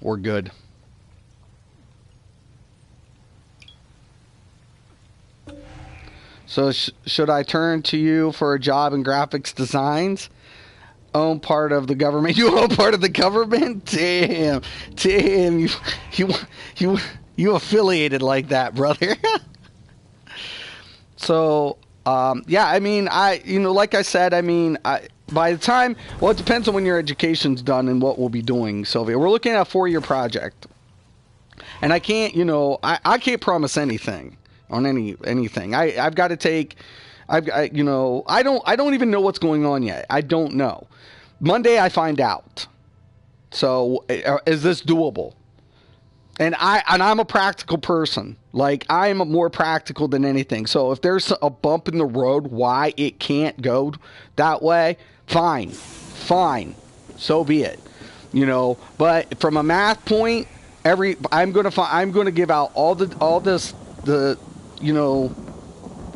We're good. So should I turn to you for a job in graphics designs? Own part of the government. You own part of the government? Damn. You affiliated like that, brother. So, yeah, I mean, like I said, I mean, by the time, well, it depends on when your education's done and what we'll be doing, Sylvia. We're looking at a 4-year project. And I can't, I can't promise anything on anything. I've got to take, I don't even know what's going on yet. I don't know. Monday I find out. So is this doable? And I'm a practical person. Like, I am more practical than anything. So if there's a bump in the road why it can't go that way, fine. So be it. But from a math point, I'm going to give out the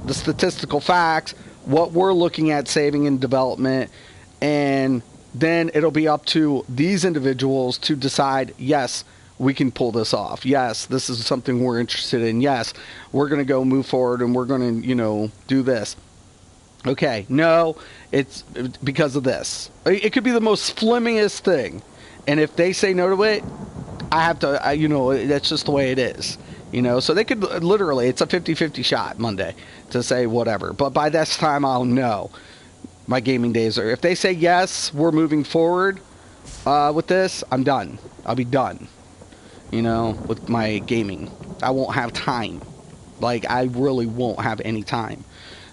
statistical facts, what we're looking at saving in development, and then it'll be up to these individuals to decide, yes, we can pull this off. Yes, this is something we're interested in. Yes, we're going to go move forward and we're going to, do this. Okay, no, it's because of this. It could be the most flimmiest thing. And if they say no to it, I have to, that's just the way it is. So they could literally, it's a 50-50 shot Monday to say whatever. But by this time, I'll know my gaming days are. If they say yes, we're moving forward with this, I'm done. I'll be done. With my gaming. I won't have time. Like, I really won't have any time.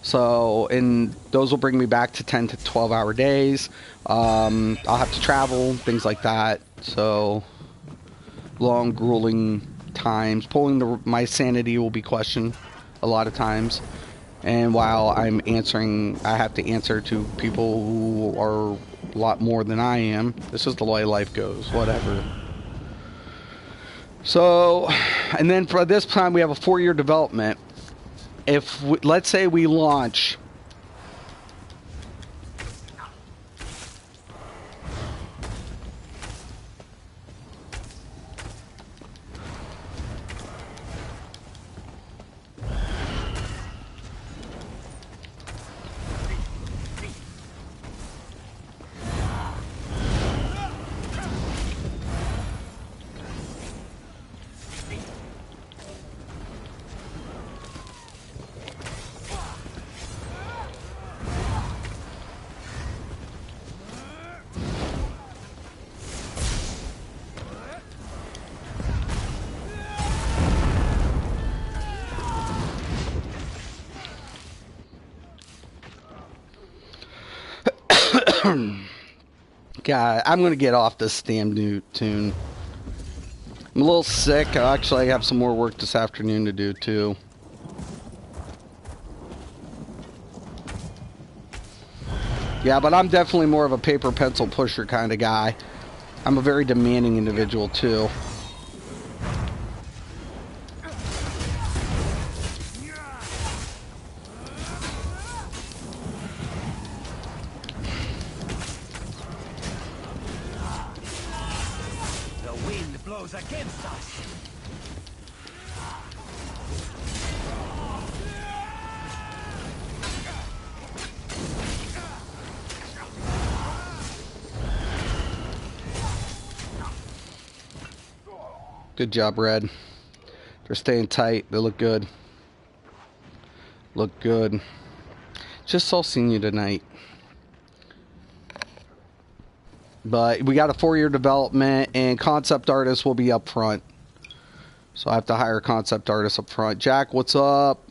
So, and those will bring me back to 10 to 12 hour days. I'll have to travel, things like that. So, long, grueling times. My sanity will be questioned a lot of times. And while I'm answering, I have to answer to people who are a lot more than I am. This is the way life goes, whatever. So, and then for this time, we have a 4-year development. Let's say we launch God, I'm going to get off this Stam tune. I'm a little sick. I have some more work this afternoon to do, too. Yeah, but I'm definitely more of a paper pencil pusher kind of guy. I'm a very demanding individual, too. Against us. Good job, Red. They're staying tight. They look good. Look good. Just all seeing you tonight. But we got a 4-year development, and concept artists will be up front. So I have to hire concept artists up front. Jack, what's up?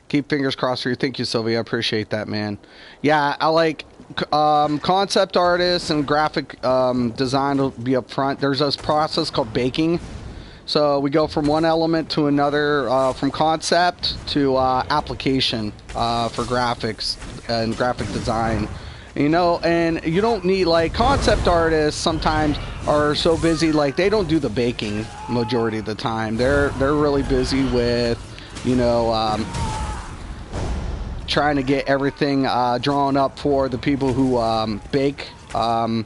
Keep fingers crossed for you. Thank you, Sylvia. I appreciate that, man. Yeah, I like concept artists and graphic design will be up front. There's this process called baking. So we go from one element to another, from concept to application for graphics and graphic design. And you don't need, like, concept artists sometimes are so busy, like, they don't do the baking majority of the time. They're really busy with, trying to get everything drawn up for the people who bake the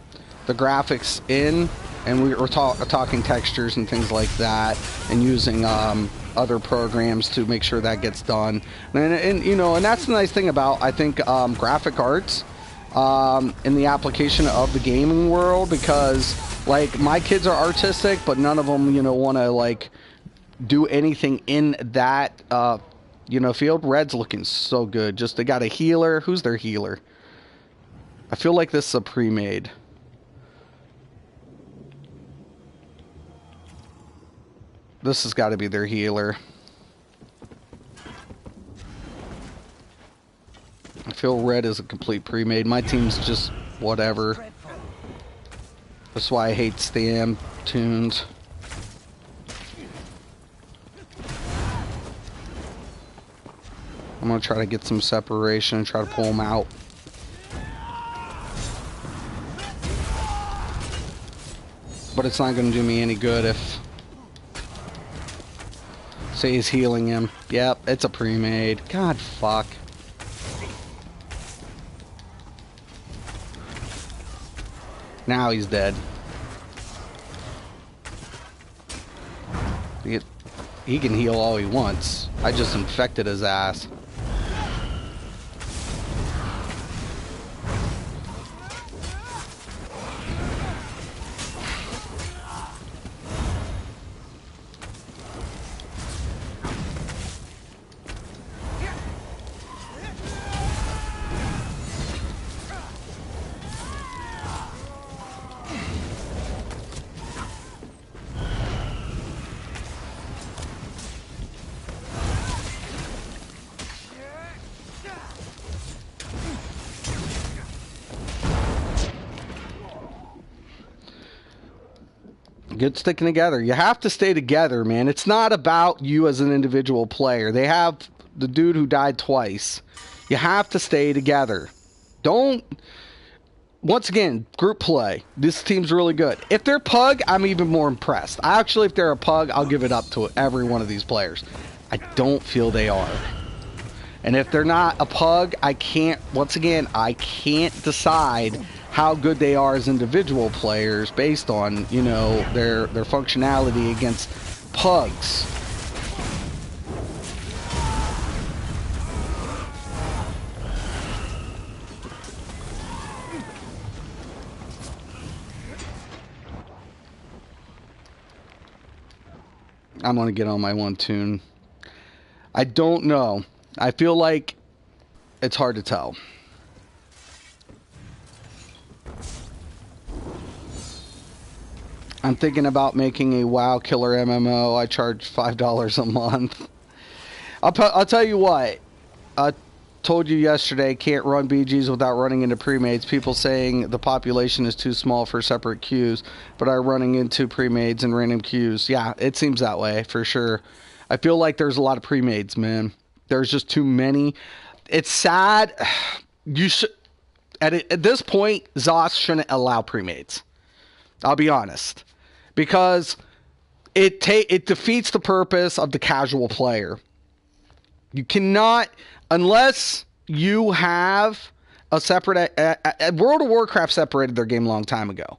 graphics in. And we were talking textures and things like that, and using other programs to make sure that gets done. And you know, and that's the nice thing about, I think, graphic arts in the application of the gaming world, because like my kids are artistic, but none of them, you know, want to like do anything in that you know, field. Red's looking so good. Just, they got a healer. Who's their healer? I feel like this is a pre-made. This has got to be their healer. I feel red is a complete pre-made. My team's just whatever. That's why I hate Stam tunes. I'm going to try to get some separation and try to pull them out. But it's not going to do me any good if... Say he's healing him. Yep, it's a pre-made. God, fuck. Now he's dead. He can heal all he wants. I just infected his ass. Good sticking together. You have to stay together, man. It's not about you as an individual player. They have the dude who died twice. You have to stay together. Don't... Once again, group play. This team's really good. If they're pug, I'm even more impressed. Actually, if they're a pug, I'll give it up to every one of these players. I don't feel they are. And if they're not a pug, I can't... Once again, I can't decide how good they are as individual players based on, you know, their functionality against pugs. I'm going to get on my one tune. I don't know. I feel like it's hard to tell. I'm thinking about making a WoW killer MMO. I charge $5 a month. I'll tell you what. I told you yesterday, can't run BGs without running into pre-mades. People saying the population is too small for separate queues, but are running into pre-mades and random queues. Yeah, it seems that way for sure. I feel like there's a lot of pre-mades, man. There's just too many. It's sad. You should, at this point, ZOS shouldn't allow pre-mades. I'll be honest. Because it defeats the purpose of the casual player. You cannot, unless you have a separate... World of Warcraft separated their game a long time ago.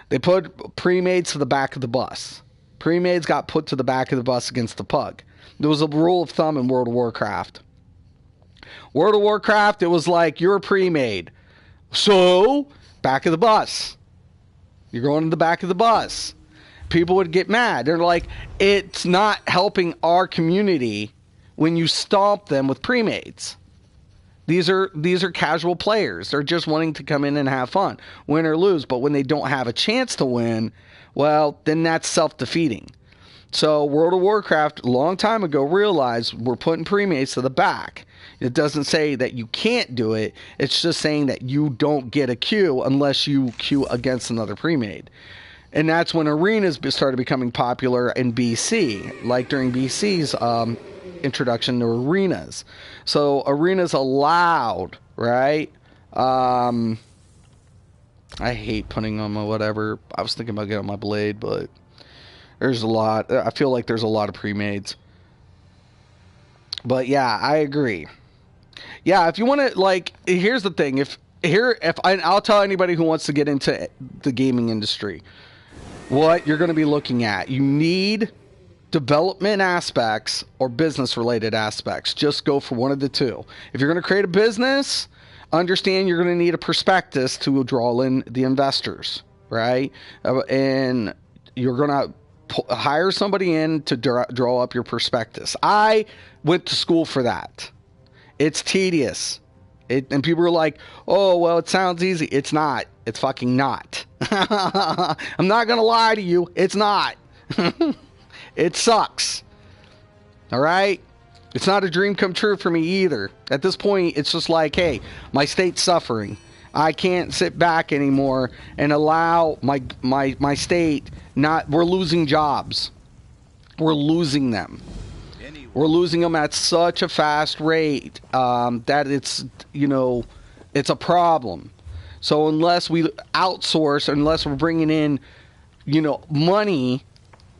They put pre-mades to the back of the bus. Pre-mades got put to the back of the bus against the pug. There was a rule of thumb in World of Warcraft. World of Warcraft, it was like, you're a pre-made. So, back of the bus. You're going to the back of the bus. People would get mad. They're like, it's not helping our community when you stomp them with pre-mades. These are casual players. They're just wanting to come in and have fun, win or lose. But when they don't have a chance to win, well, then that's self-defeating. So World of Warcraft, a long time ago, realized we're putting pre-mades to the back. It doesn't say that you can't do it. It's just saying that you don't get a queue unless you queue against another pre-made. And that's when arenas started becoming popular in BC, like during BC's introduction to arenas. So arenas allowed, right? I hate putting on my whatever. I was thinking about getting on my blade, but there's a lot. I feel like there's a lot of pre-mades. But yeah, I agree. Yeah, if you want to, like, here's the thing. I'll tell anybody who wants to get into the gaming industry what you're going to be looking at. You need development aspects or business related aspects. Just go for one of the two. If you're going to create a business, understand you're going to need a prospectus to draw in the investors, right? And you're going to hire somebody in to draw up your prospectus. I went to school for that. It's tedious. And people are like, oh, well, it sounds easy. It's not. It's fucking not. I'm not going to lie to you. It's not. It sucks. All right? It's not a dream come true for me either. At this point, it's just like, hey, my state's suffering. I can't sit back anymore and allow my state not... We're losing jobs. We're losing them. We're losing them at such a fast rate that it's, it's a problem. So unless we outsource, unless we're bringing in, money...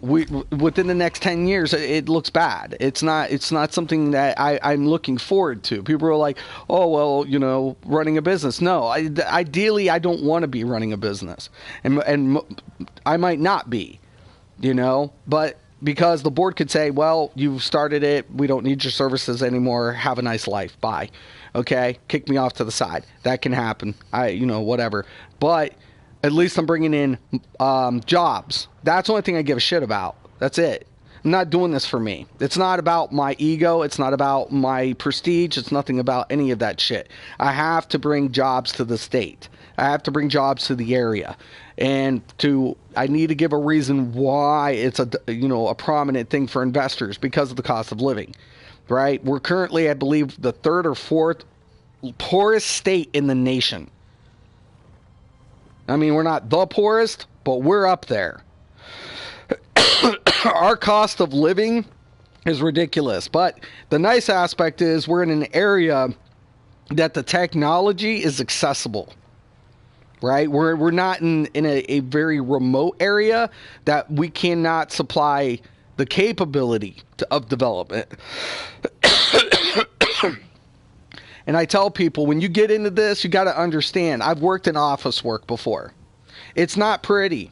within the next 10 years, it looks bad. It's not something that I'm looking forward to. People are like, oh, well, running a business. No, ideally, I don't want to be running a business. And I might not be, but because the board could say, well, you've started it. We don't need your services anymore. Have a nice life. Bye. Okay. Kick me off to the side. That can happen. Whatever. But at least I'm bringing in jobs. That's the only thing I give a shit about. That's it. I'm not doing this for me. It's not about my ego. It's not about my prestige. It's nothing about any of that shit. I have to bring jobs to the state. I have to bring jobs to the area. And I need to give a reason why it's a prominent thing for investors because of the cost of living, right? We're currently, I believe, the third or fourth poorest state in the nation. I mean, we're not the poorest, but we're up there. Our cost of living is ridiculous. But the nice aspect is we're in an area that the technology is accessible, right? We're not in a very remote area that we cannot supply the capability of development. And I tell people, when you get into this, you got to understand, I've worked in office work before. It's not pretty.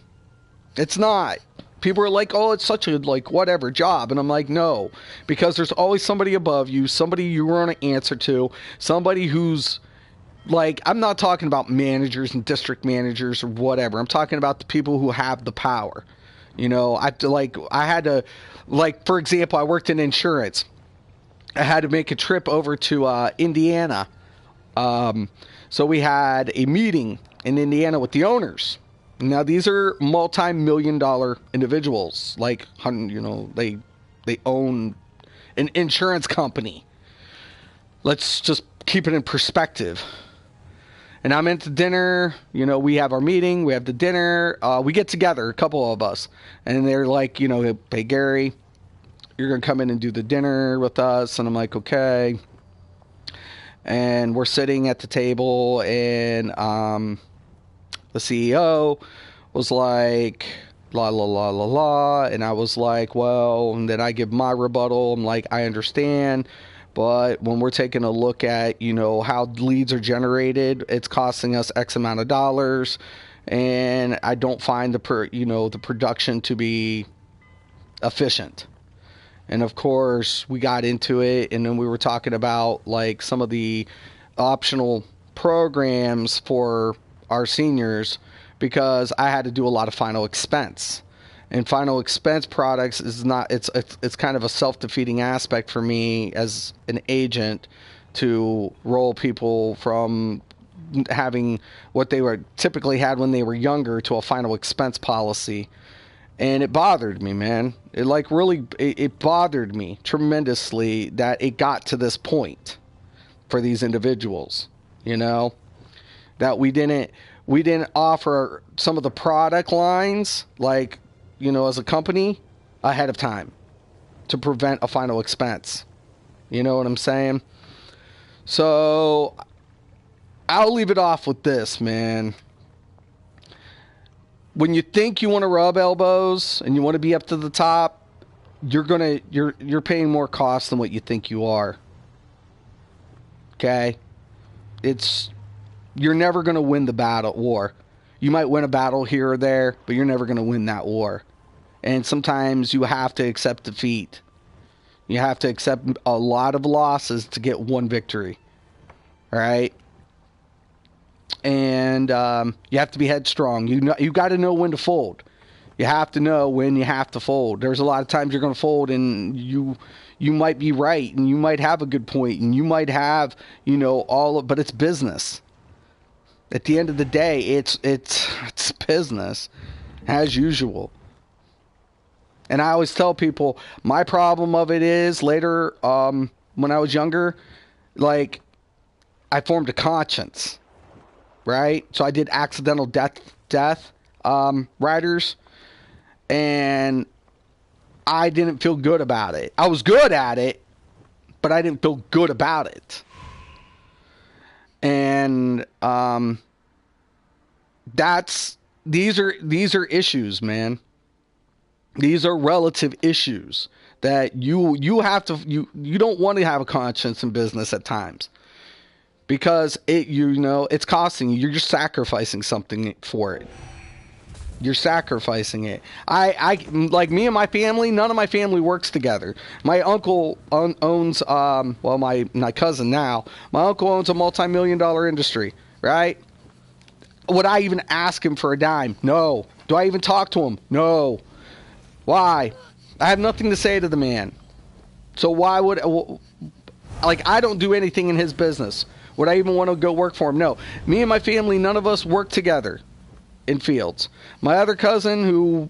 It's not. People are like, oh, it's such a, whatever job. And I'm like, no. Because there's always somebody above you, somebody you want to answer to, somebody who's, I'm not talking about managers and district managers or whatever. I'm talking about the people who have the power. I had to, for example, I worked in insurance. I had to make a trip over to Indiana. So we had a meeting in Indiana with the owners. Now, these are multi-million-dollar individuals. They own an insurance company. Let's just keep it in perspective. And I'm into dinner. We have our meeting. We have the dinner. We get together, a couple of us. And they're like, hey, Gary, you're going to come in and do the dinner with us. And I'm like, okay. And we're sitting at the table, and the CEO was like, la, la, la, la, la. And I was like, well, and then I give my rebuttal. I'm like, I understand. But when we're taking a look at, how leads are generated, it's costing us X amount of dollars. And I don't find the production to be efficient. And of course, we got into it, and then we were talking about some of the optional programs for our seniors, because I had to do a lot of final expense. And final expense products is not, it's kind of a self-defeating aspect for me as an agent to roll people from having what they were typically had when they were younger to a final expense policy. And it bothered me, man. It bothered me tremendously that it got to this point for these individuals, that we didn't offer some of the product lines, as a company ahead of time to prevent a final expense. You know what I'm saying? So I'll leave it off with this, man. When you think you want to rub elbows and you want to be up to the top, you're paying more cost than what you think you are. Okay? You're never going to win the war. You might win a battle here or there, but you're never going to win that war. And sometimes you have to accept defeat. You have to accept a lot of losses to get one victory. All right? And you have to be headstrong. You got to know when to fold. You have to know when you have to fold. There's a lot of times you're going to fold, and you might be right, and you might have a good point, and you might have, but it's business. At the end of the day, it's business, as usual. And I always tell people, my problem of it is later, when I was younger, like, I formed a conscience, right? So I did accidental death riders, and I didn't feel good about it. I was good at it, but I didn't feel good about it. And these are issues, man. These are relative issues that you don't want to have a conscience in business at times, because it's costing you. You're just sacrificing something for it. You're sacrificing it. I like, me and my family, none of my family works together. My uncle owns my cousin now. My uncle owns a multi-million-dollar industry, right? Would I even ask him for a dime? No. Do I even talk to him? No. Why? I have nothing to say to the man. So why would, I don't do anything in his business. Would I even want to go work for him? No. Me and my family, none of us work together in fields. My other cousin, who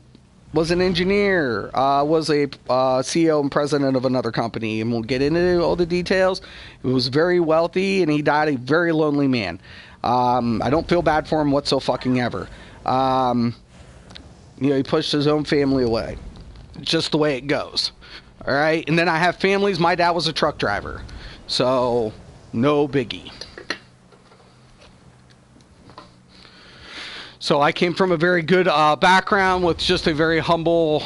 was an engineer, was a CEO and president of another company, and we'll get into all the details. He was very wealthy, and he died a very lonely man. I don't feel bad for him whatsoever. He pushed his own family away. It's just the way it goes. All right? And then I have families. My dad was a truck driver. So, no biggie. So I came from a very good background with just a very humble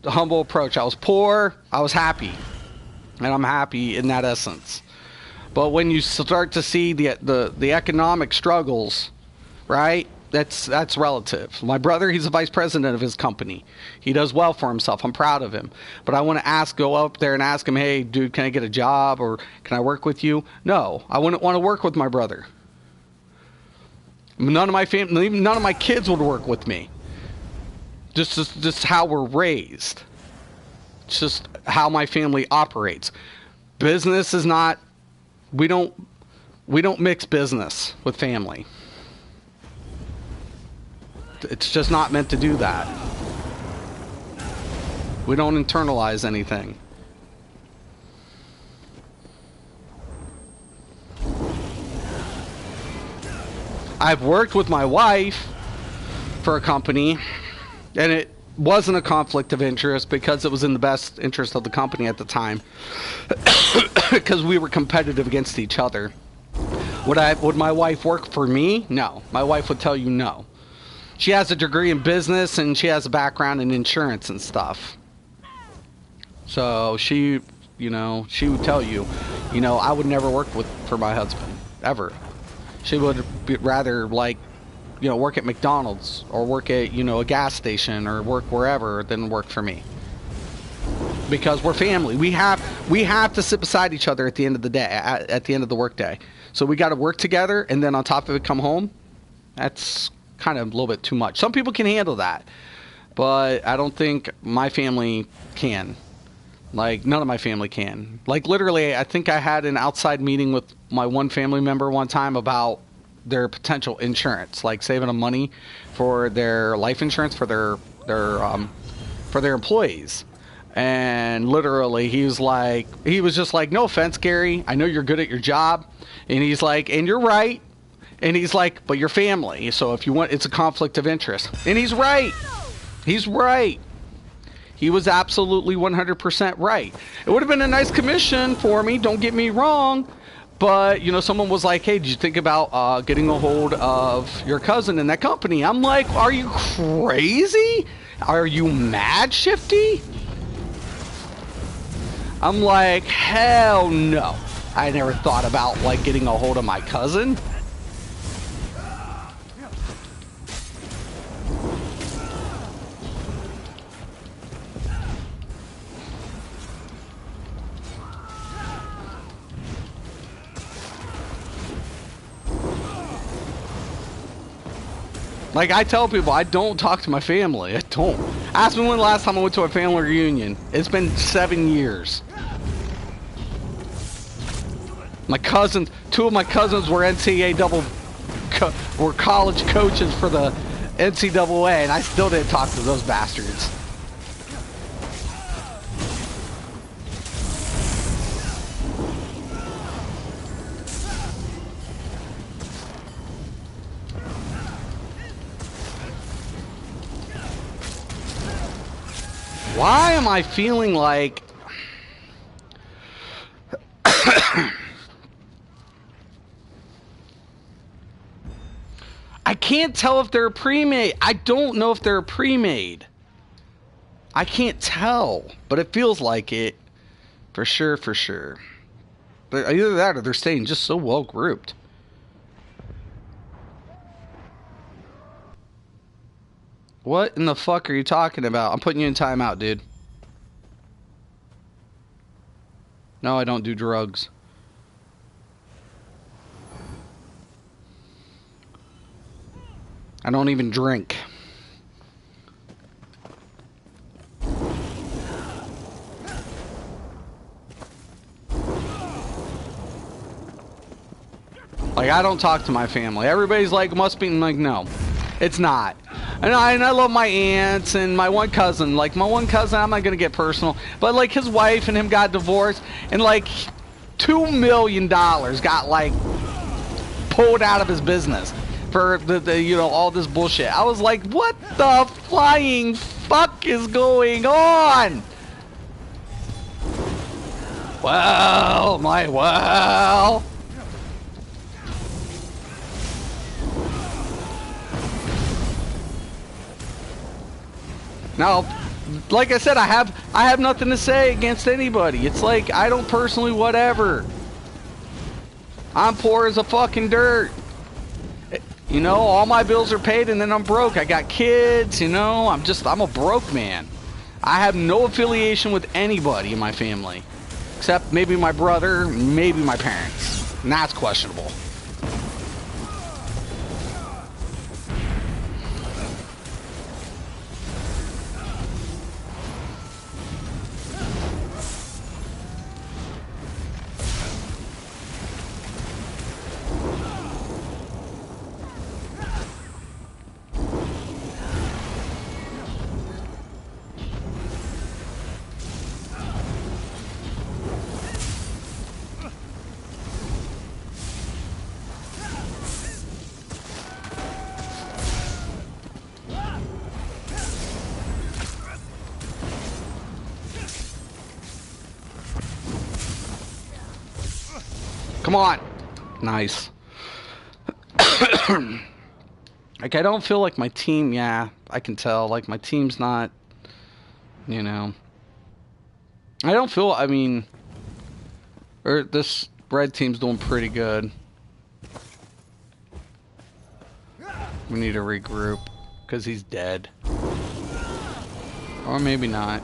approach. I was poor. I was happy. And I'm happy in that essence. But when you start to see the economic struggles, right? That's relative. My brother, he's the vice president of his company. He does well for himself. I'm proud of him. But I want to go up there and ask him, hey, dude, can I get a job, or can I work with you? No, I wouldn't want to work with my brother. None of my family, none of my kids would work with me. Just how we're raised. It's just how my family operates. Business is not. We don't mix business with family. It's just not meant to do that. We don't internalize anything. I've worked with my wife for a company, and it wasn't a conflict of interest because it was in the best interest of the company at the time, because we were competitive against each other. Would my wife work for me? No. My wife would tell you no. She has a degree in business, and she has a background in insurance and stuff. So she would tell you, I would never work for my husband, ever. She would rather, work at McDonald's or work at, a gas station or work wherever than work for me. Because we're family. We have to sit beside each other at the end of the day, at the end of the workday. So we got to work together, and then on top of it, come home. That's kind of a little bit too much. Some people can handle that, but I don't think my family can. None of my family can. Literally, I think I had an outside meeting with my one family member one time about their potential insurance, saving them money for their life insurance for their employees. And literally, he was just like, no offense, Gary, I know you're good at your job. And he's like, and you're right. And he's like, but you're family, so if you want, it's a conflict of interest. And he's right. He's right. He was absolutely 100% right. It would have been a nice commission for me, don't get me wrong. But, someone was like, hey, did you think about getting a hold of your cousin in that company? I'm like, are you crazy? Are you mad, Shifty? I'm like, hell no. I never thought about, getting a hold of my cousin. Like, I tell people, I don't talk to my family. I don't. Ask me when the last time I went to a family reunion. It's been 7 years. My cousins, 2 of my cousins were were college coaches for the NCAA, and I still didn't talk to those bastards. Why am I feeling like... I can't tell if they're pre-made. I don't know if they're pre-made. I can't tell, but it feels like it. For sure, for sure. But either that or they're staying just so well grouped. What in the fuck are you talking about? I'm putting you in timeout, dude. No, I don't do drugs. I don't even drink. Like, I don't talk to my family. Everybody's like, must be, like, no. It's not. And I love my aunts and my one cousin. Like, my one cousin, I'm not going to get personal. But, like, his wife and him got divorced. And, like, $2 million got, like, pulled out of his business. For the you know, all this bullshit. I was like, what the flying fuck is going on? Well, well. Now, like I said, I have nothing to say against anybody. It's like, I don't personally whatever. I'm poor as a fucking dirt. You know, all my bills are paid and then I'm broke. I got kids, you know, I'm a broke man. I have no affiliation with anybody in my family. Except maybe my brother, maybe my parents. And that's questionable. Come on. Nice. Like, I don't feel like my team, yeah, I can tell. Like, my team's not, you know. I don't feel, I mean, this red team's doing pretty good. We need to regroup, because he's dead. Or maybe not.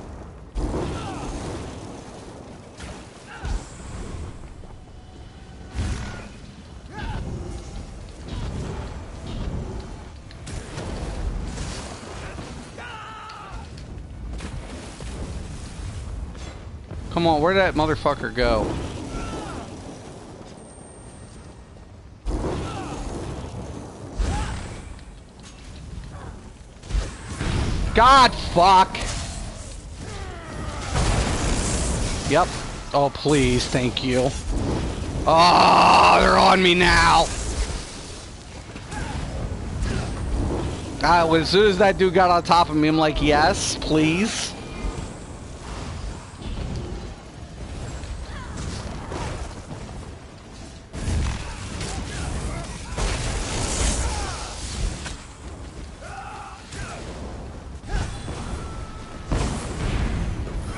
Come on, where'd that motherfucker go? God, fuck! Yep. Oh, please, thank you. Oh, they're on me now! As soon as that dude got on top of me, I'm like, yes, please.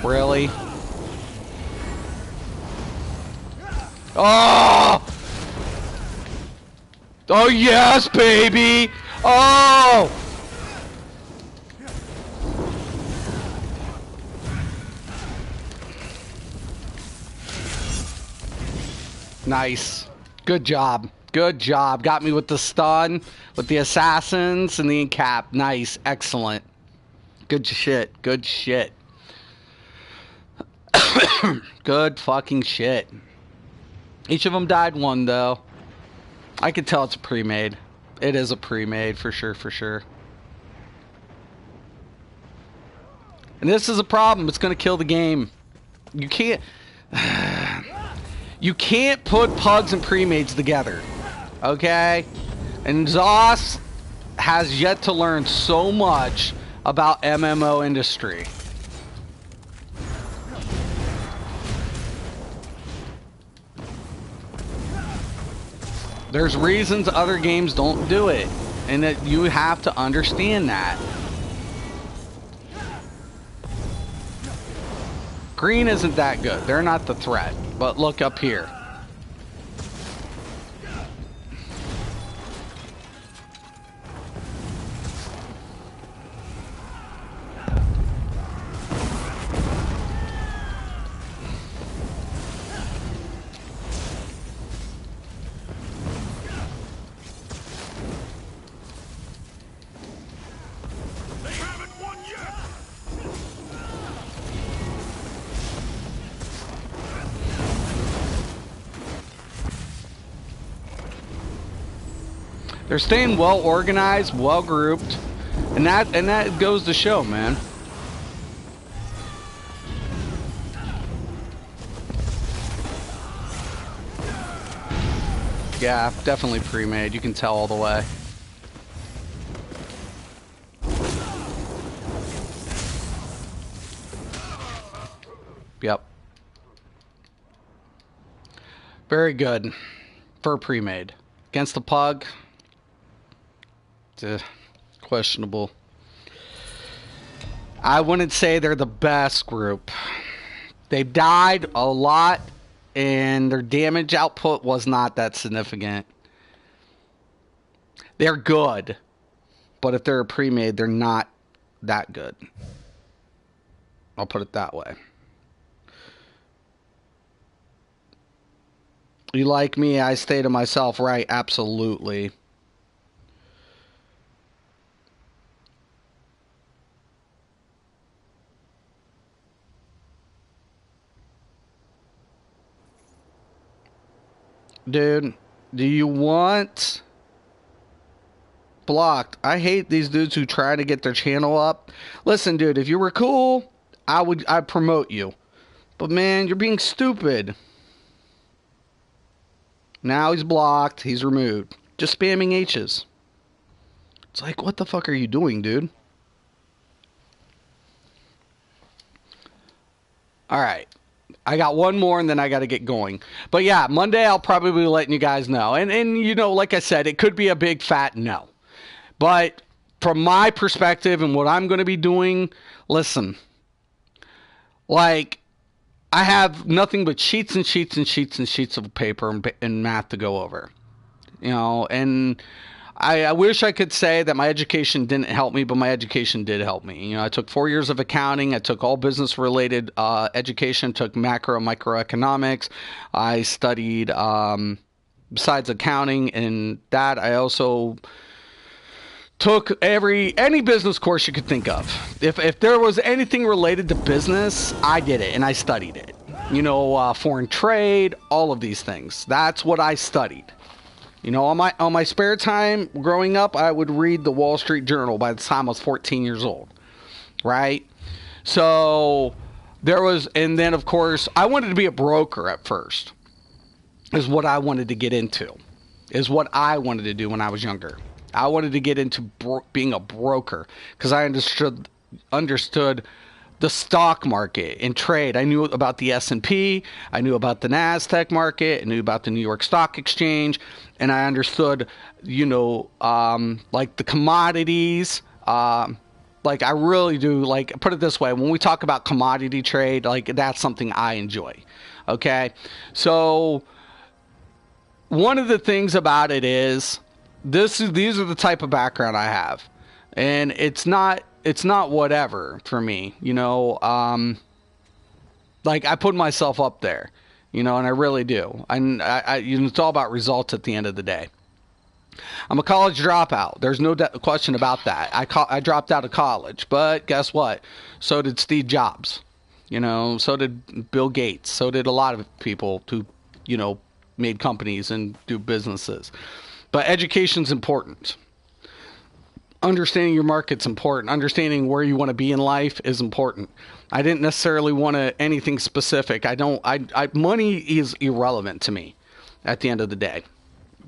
Really? Oh! Oh yes, baby! Oh! Nice. Good job. Good job. Got me with the stun, with the assassins, and the encap. Nice. Excellent. Good shit. Good shit. Good fucking shit. Each of them died one, though. I could tell it's a pre-made. It is a pre-made, for sure, for sure. And this is a problem. It's going to kill the game. You can't... You can't put pugs and pre-mades together. Okay? And Zoss has yet to learn so much about MMO industry. There's reasons other games don't do it, and that you have to understand that. Green isn't that good. They're not the threat. But look up here. They're staying well organized, well grouped, and that goes to show, man. Yeah, definitely pre-made. You can tell all the way. Yep. Very good for pre-made. Against the pug. Questionable. I wouldn't say they're the best group. They died a lot, and their damage output was not that significant. They're good, but if they're a pre-made, they're not that good. I'll put it that way. You like me, I stay to myself, right? Absolutely. Dude, do you want blocked? I hate these dudes who try to get their channel up. Listen, dude, if you were cool, I'd promote you. But man, you're being stupid. Now he's blocked, he's removed. Just spamming H's. It's like, what the fuck are you doing, dude? Alright. I got one more and then I got to get going. But yeah, Monday I'll probably be letting you guys know. And you know, like I said, it could be a big fat no. But from my perspective and what I'm going to be doing, listen. Like, I have nothing but sheets and sheets and sheets and sheets of paper and math to go over. You know, and I wish I could say that my education didn't help me, but my education did help me. You know, I took 4 years of accounting. I took all business-related education, took macro and microeconomics. I studied, besides accounting and that, I also took any business course you could think of. If there was anything related to business, I did it, and I studied it. You know, foreign trade, all of these things. That's what I studied. You know, on my spare time growing up, I would read the Wall Street Journal by the time I was 14 years old, right? So there was, and then of course, I wanted to be a broker at first, is what I wanted to get into, is what I wanted to do when I was younger. I wanted to get into being a broker because I understood the stock market and trade. I knew about the S&P, I knew about the NASDAQ market, I knew about the New York Stock Exchange, and I understood, you know, like the commodities. Like I really do, like, put it this way, when we talk about commodity trade, like that's something I enjoy. Okay, so one of the things about it is these are the type of background I have, and it's not whatever for me, you know. Like I put myself up there, and I really do. And it's all about results at the end of the day. I'm a college dropout. There's no question about that. I dropped out of college, but guess what? So did Steve Jobs. So did Bill Gates. So did a lot of people who, made companies and do businesses. But education's important. Understanding your market's important. Understanding where you want to be in life is important. I didn't necessarily want anything specific. Money is irrelevant to me at the end of the day.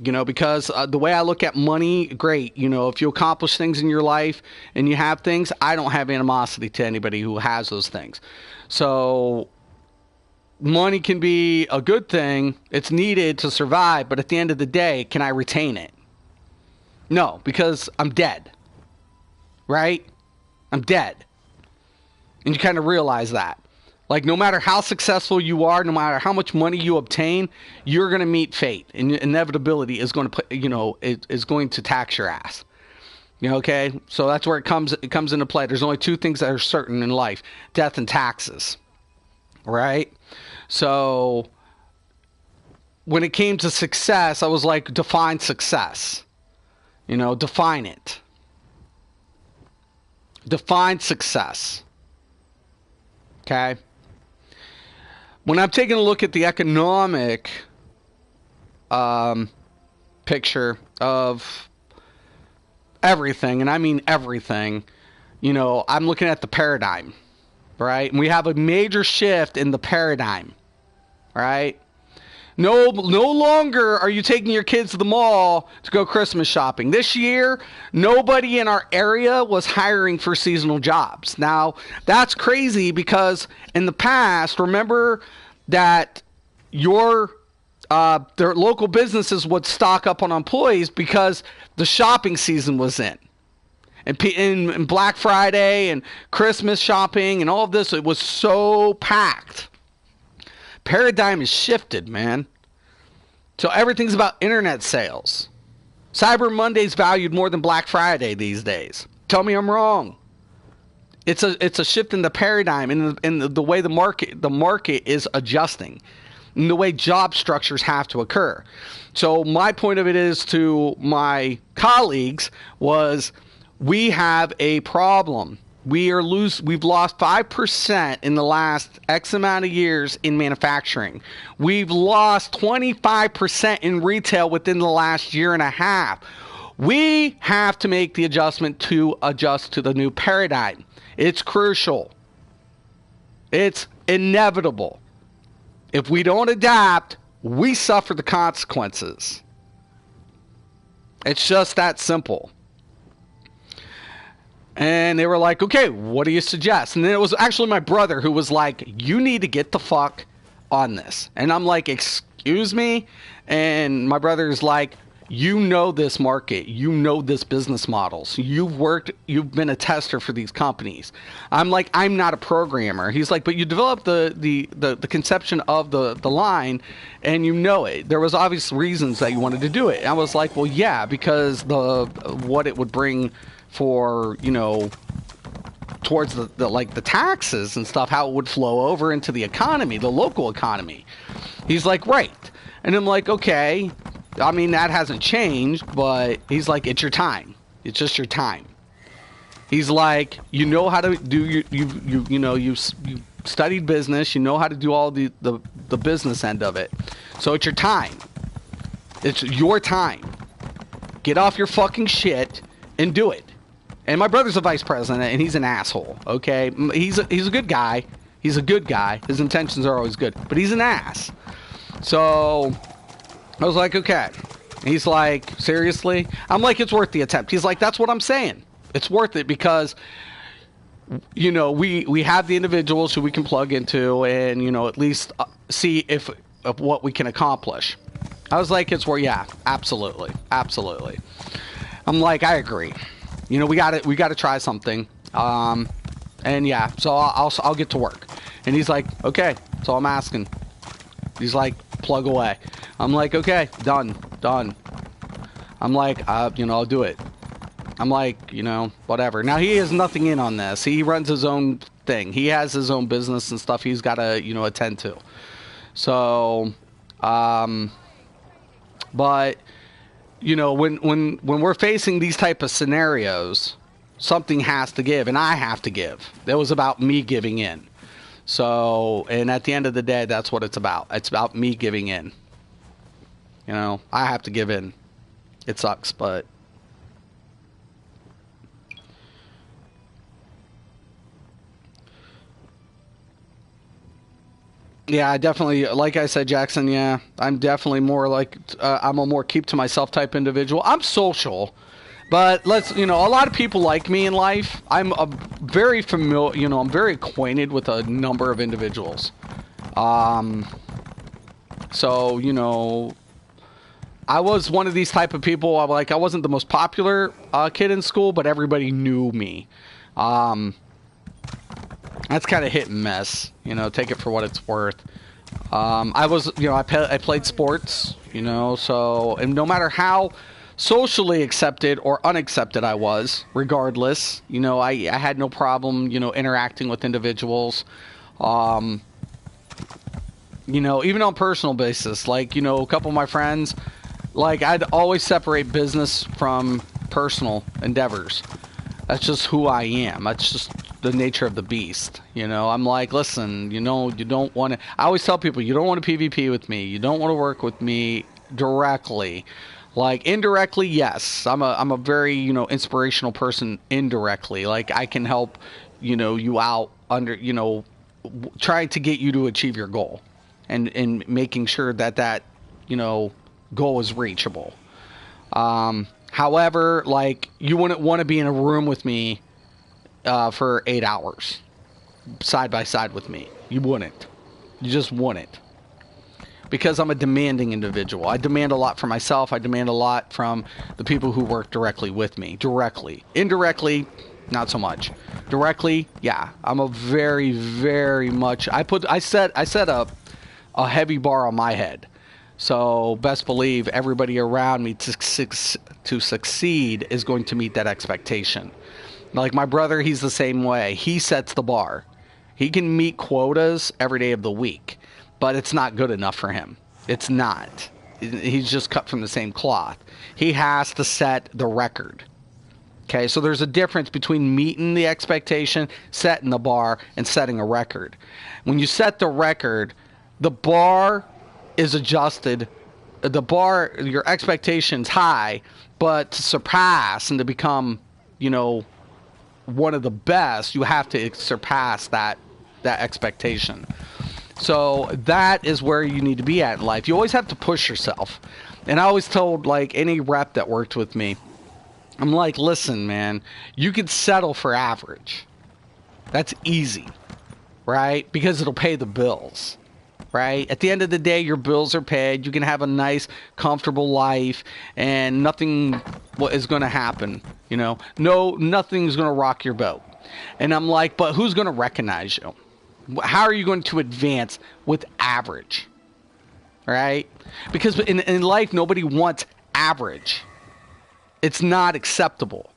Because the way I look at money, great. If you accomplish things in your life and you have things, I don't have animosity to anybody who has those things. So money can be a good thing. It's needed to survive. But at the end of the day, can I retain it? No, because I'm dead. Right? I'm dead. And you kind of realize that. Like, no matter how successful you are, no matter how much money you obtain, you're going to meet fate. And inevitability is going to put, is going to tax your ass. Okay? So that's where it comes into play. There's only two things that are certain in life: death and taxes. Right? So when it came to success, I was like, define success. Define it. Define success. Okay? When I'm taking a look at the economic picture of everything, and I mean everything, I'm looking at the paradigm, right? And we have a major shift in the paradigm, right? No longer are you taking your kids to the mall to go Christmas shopping. This year, nobody in our area was hiring for seasonal jobs. Now, that's crazy because in the past, remember that their local businesses would stock up on employees because the shopping season was in. And Black Friday and Christmas shopping and all of this, it was so packed. Paradigm has shifted, man. So everything's about internet sales. Cyber Monday's valued more than Black Friday these days. Tell me I'm wrong. It's a shift in the paradigm and the way the market is adjusting, and the way job structures have to occur. So my point of it is to my colleagues was, we have a problem. We've lost 5% in the last X amount of years in manufacturing. We've lost 25% in retail within the last year and a half. We have to make the adjustment to adjust to the new paradigm. It's crucial. It's inevitable. If we don't adapt, we suffer the consequences. It's just that simple. And they were like, okay, what do you suggest? And then it was actually my brother who was like, you need to get the fuck on this. And I'm like, excuse me? And my brother's like, this market, this business models. You've been a tester for these companies. I'm like, I'm not a programmer. He's like, but you developed the conception of the line, and it. There was obvious reasons that you wanted to do it. And I was like, well, yeah, because what it would bring for, towards the taxes and stuff, how it would flow over into the economy, the local economy. He's like, right. And I'm like, okay, I mean, that hasn't changed, but he's like, it's your time. It's just your time. He's like, how to do you studied business, how to do all the business end of it. So it's your time. It's your time. Get off your fucking shit and do it. And my brother's a vice president, and he's an asshole, okay? He's a good guy. He's a good guy. His intentions are always good. But he's an ass. So I was like, okay. And he's like, seriously? I'm like, it's worth the attempt. He's like, that's what I'm saying. It's worth it because, we have the individuals who we can plug into and, at least see if of what we can accomplish. I was like, yeah, absolutely. Absolutely. I'm like, I agree. We got to try something. And yeah, so I'll get to work. And he's like, okay, that's all I'm asking. He's like, plug away. I'm like, okay, done. I'm like, I'll do it. I'm like, whatever. Now he has nothing in on this. He runs his own thing. He has his own business and stuff he's got to, attend to. So, but you know, when we're facing these type of scenarios, something has to give, and I have to give. That was about me giving in. So, and at the end of the day, that's what it's about. It's about me giving in. You know, I have to give in. It sucks, but yeah, I definitely, like I said, Jackson, yeah, I'm definitely more like, I'm a more keep to myself type individual. I'm social, but you know, a lot of people like me in life. I'm a very familiar, you know, I'm very acquainted with a number of individuals. So, you know, I was one of these type of people. I wasn't the most popular kid in school, but everybody knew me. That's kind of hit and miss, you know, take it for what it's worth. I was, you know, I played sports, you know, so, and no matter how socially accepted or unaccepted I was, regardless, you know, I had no problem, you know, interacting with individuals. You know, even on personal basis, like, you know, a couple of my friends, like, I'd always separate business from personal endeavors. That's just who I am. That's just the nature of the beast. You know, I'm like, listen, you know, you don't want to. I always tell people, you don't want to PvP with me. You don't want to work with me directly. Like, indirectly, yes. I'm a very, you know, inspirational person indirectly. Like, I can help, you know, you out under, you know, trying to get you to achieve your goal, and making sure that you know, goal is reachable. However, like, you wouldn't want to be in a room with me for 8 hours side by side with me. You wouldn't. You just wouldn't. Because I'm a demanding individual. I demand a lot from myself. I demand a lot from the people who work directly with me. Directly. Indirectly, not so much. Directly, yeah. I'm a very, very much... I set a heavy bar on my head. So best believe everybody around me to succeed is going to meet that expectation. Like my brother, he's the same way. He sets the bar. He can meet quotas every day of the week, but it's not good enough for him. It's not. He's just cut from the same cloth. He has to set the record. Okay, so there's a difference between meeting the expectation, setting the bar, and setting a record. When you set the record, the bar is adjusted. The bar, your expectation's high, but to surpass and to become, you know, one of the best, you have to surpass that expectation. So that is where you need to be at in life. You always have to push yourself. And I always told, like, any rep that worked with me, I'm like, listen, man, you could settle for average. That's easy, right? Because it'll pay the bills, right? At the end of the day, your bills are paid. You can have a nice, comfortable life, and nothing is going to happen, you know? Nothing's going to rock your boat. And I'm like, but who's going to recognize you? How are you going to advance with average, right? Because in life, nobody wants average. It's not acceptable.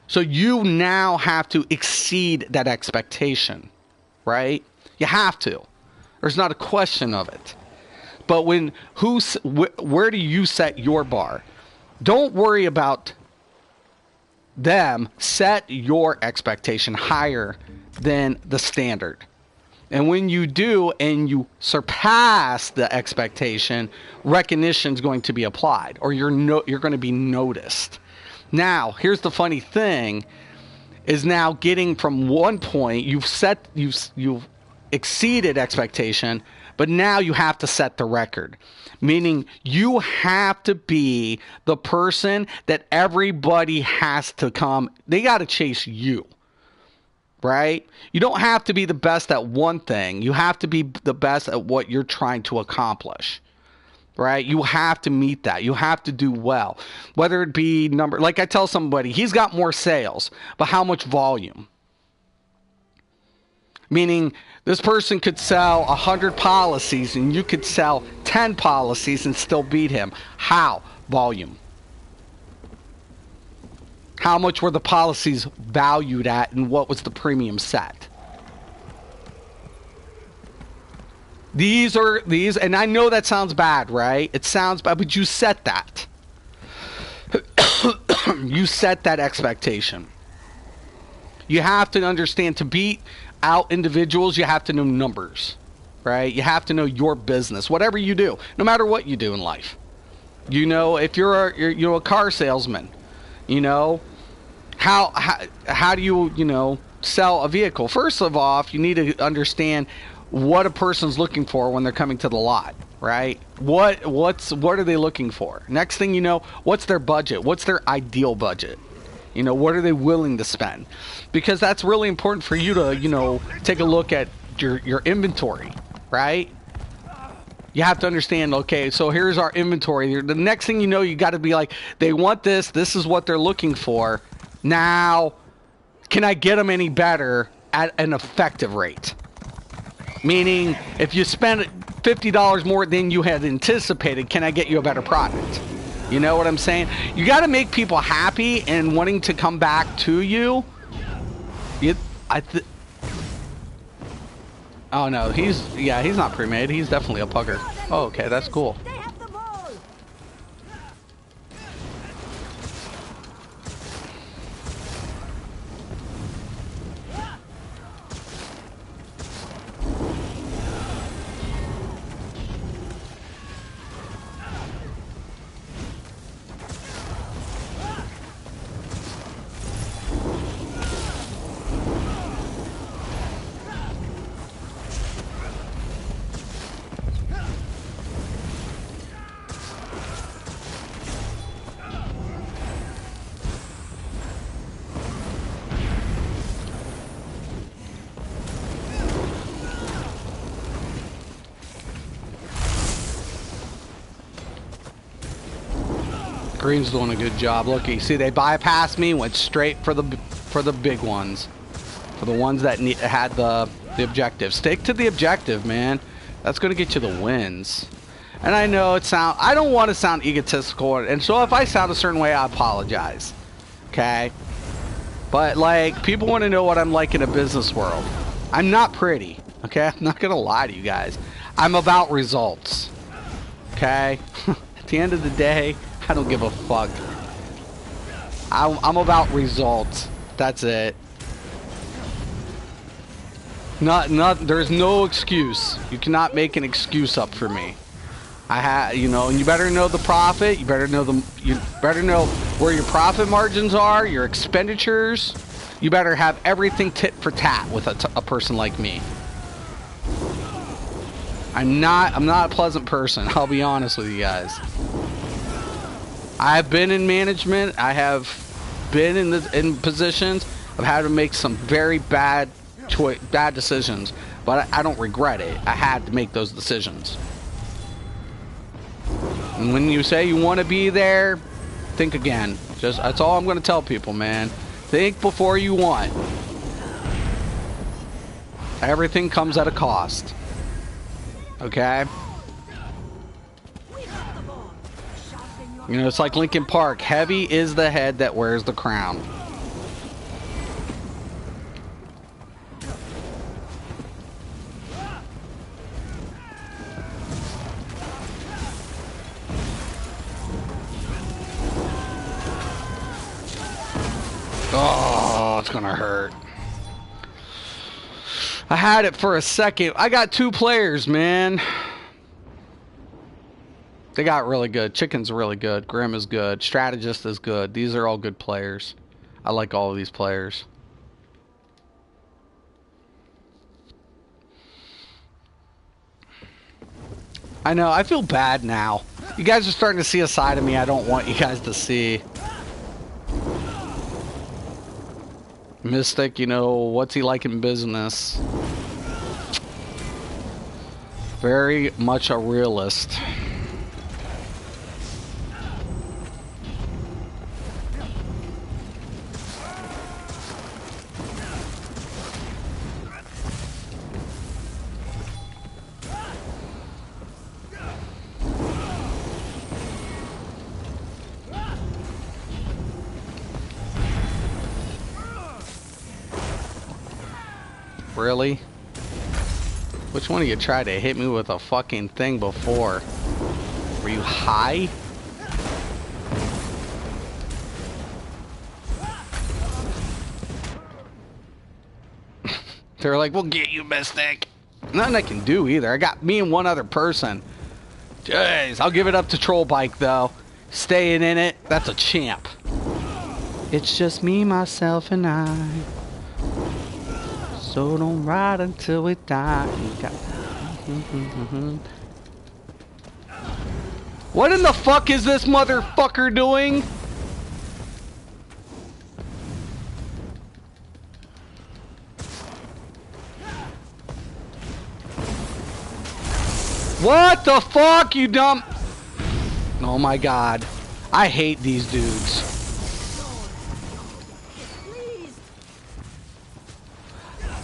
So you now have to exceed that expectation, right? You have to. There's not a question of it. But where do you set your bar? Don't worry about them. Set your expectation higher than the standard. And when you do and you surpass the expectation, recognition is going to be applied, or you're going to be noticed. Now, here's the funny thing: is now getting from one point you've exceeded expectation, but now you have to set the record. Meaning you have to be the person that everybody has to come. They got to chase you. Right? You don't have to be the best at one thing. You have to be the best at what you're trying to accomplish. Right? You have to meet that. You have to do well. Whether it be like I tell somebody, he's got more sales, but how much volume? Meaning this person could sell 100 policies and you could sell 10 policies and still beat him. How? Volume. How much were the policies valued at, and what was the premium set? These are these, and I know that sounds bad, right? It sounds bad, but you set that. You set that expectation. You have to understand, to beat out individuals, you have to know numbers, right? You have to know your business, whatever you do, no matter what you do in life. You know, if you're a car salesman, you know, how do you sell a vehicle? First of all, you need to understand what a person's looking for when they're coming to the lot, right? What are they looking for? Next thing you know, what's their budget? What's their ideal budget? You know, what are they willing to spend? Because that's really important for you to, take a look at your inventory, right? You have to understand, okay, so here's our inventory. The next thing you know, you got to be like, they want this. This is what they're looking for. Now, can I get them any better at an effective rate? Meaning, if you spend $50 more than you had anticipated, can I get you a better product? You know what I'm saying? You got to make people happy and wanting to come back to you. Oh no, he's not pre-made. He's definitely a pugger. Oh, okay, that's cool. Green's doing a good job. Look, you see, they bypassed me, went straight for the big ones, for the ones that had the objective. Stick to the objective, man. That's going to get you the wins. And I know I don't want to sound egotistical, and so if I sound a certain way, I apologize. Okay? But like, people want to know what I'm like in a business world. I'm not pretty. Okay? I'm not going to lie to you guys. I'm about results. Okay? At the end of the day, I don't give a fuck. I'm about results. That's it. There's no excuse. You cannot make an excuse up for me. And you better know the profit. You better know where your profit margins are, your expenditures. You better have everything tit for tat with a person like me. I'm not a pleasant person. I'll be honest with you guys. I've been in management. I have been in positions. I've had to make some very bad decisions, but I don't regret it. I had to make those decisions. And when you say you want to be there, think again. That's all I'm going to tell people, man. Think before you want. Everything comes at a cost. Okay? It's like Linkin Park. Heavy is the head that wears the crown. Oh, it's gonna hurt. I had it for a second. I got 2 players, man. They got really good. Chicken's really good. Grim is good. Strategist is good. These are all good players. I like all of these players. I know. I feel bad now. You guys are starting to see a side of me I don't want you guys to see. Mystic, what's he like in business? Very much a realist. Really? Which one of you tried to hit me with a fucking thing before? Were you high? They're like, we'll get you, Mystic. Nothing I can do either. I got me and one other person. Jeez, I'll give it up to Troll Bike, though. Staying in it, that's a champ. It's just me, myself, and I. So don't ride until we die. What in the fuck is this motherfucker doing? What the fuck, you dumb... Oh my god. I hate these dudes.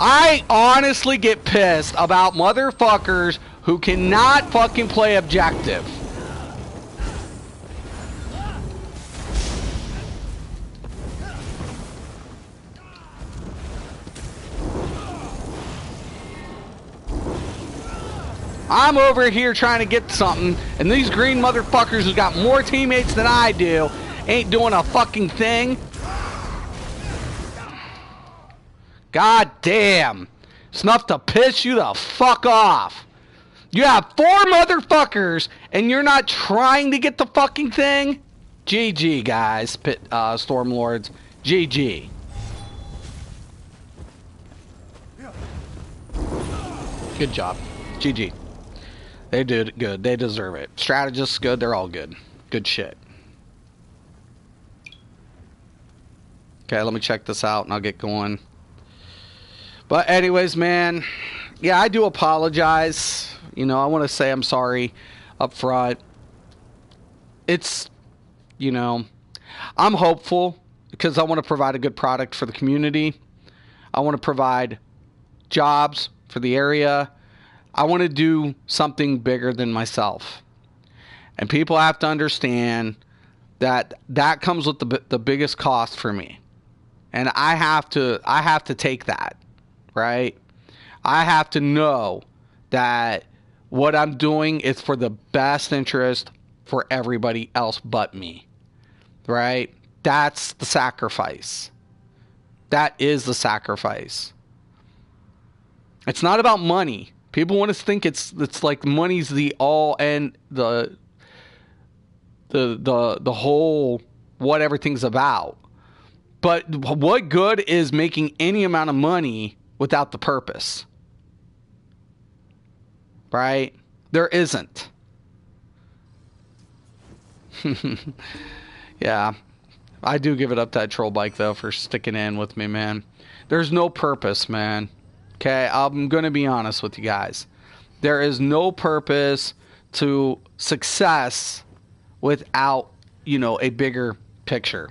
I honestly get pissed about motherfuckers who cannot fucking play objective. I'm over here trying to get something, and these green motherfuckers who's got more teammates than I do ain't doing a fucking thing. God damn. It's enough to piss you the fuck off. You have 4 motherfuckers, and you're not trying to get the fucking thing? GG, guys, Stormlords. GG. Good job. GG. They did good. They deserve it. Strategists, good. They're all good. Good shit. Okay, let me check this out and I'll get going. But anyways, man, yeah, I do apologize. You know, I want to say I'm sorry up front. It's, you know, I'm hopeful because I want to provide a good product for the community. I want to provide jobs for the area. I want to do something bigger than myself. And people have to understand that that comes with the biggest cost for me. And I have to take that, right? I have to know that what I'm doing is for the best interest for everybody else but me, right? That's the sacrifice. That is the sacrifice. It's not about money. People want to think it's like money's the all and the whole what everything's about. But what good is making any amount of money without the purpose? Right? There isn't. Yeah. I do give it up to that Troll Bike, though, for sticking in with me, man. There's no purpose, man. Okay? I'm going to be honest with you guys. There is no purpose to success without, you know, a bigger picture.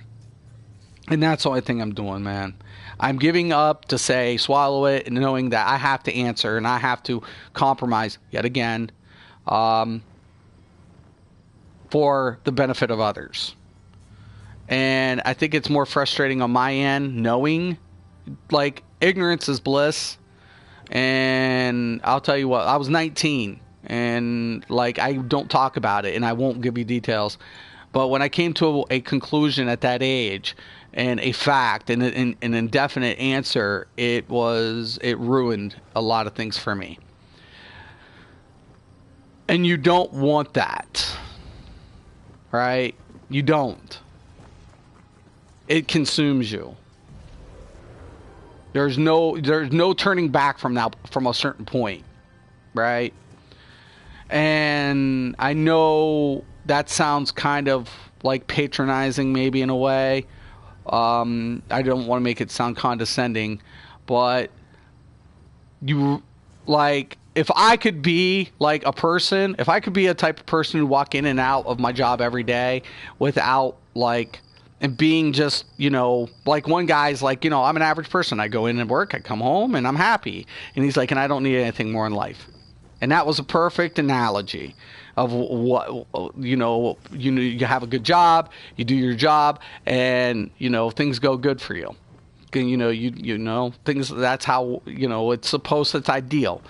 And that's the only thing I'm doing, man. I'm giving up to say swallow it and knowing that I have to answer and I have to compromise yet again for the benefit of others. And I think it's more frustrating on my end knowing, like, ignorance is bliss. And I'll tell you what, I was 19 and, like, I don't talk about it and I won't give you details. But when I came to a conclusion at that age and a fact and an indefinite answer, it ruined a lot of things for me. And you don't want that, right? You don't. It consumes you. There's no turning back from a certain point, right? And I know that sounds kind of like patronizing maybe in a way. I don't want to make it sound condescending, but you, like, if I could be like a person, if I could be a type of person who walk in and out of my job every day without, like, and being just, you know, like one guy's like, you know, I'm an average person. I go in and work, I come home and I'm happy. And he's like, and I don't need anything more in life. And that was a perfect analogy of what, you have a good job, you do your job, and, you know, things go good for you. You know, things, that's how, you know, it's ideal.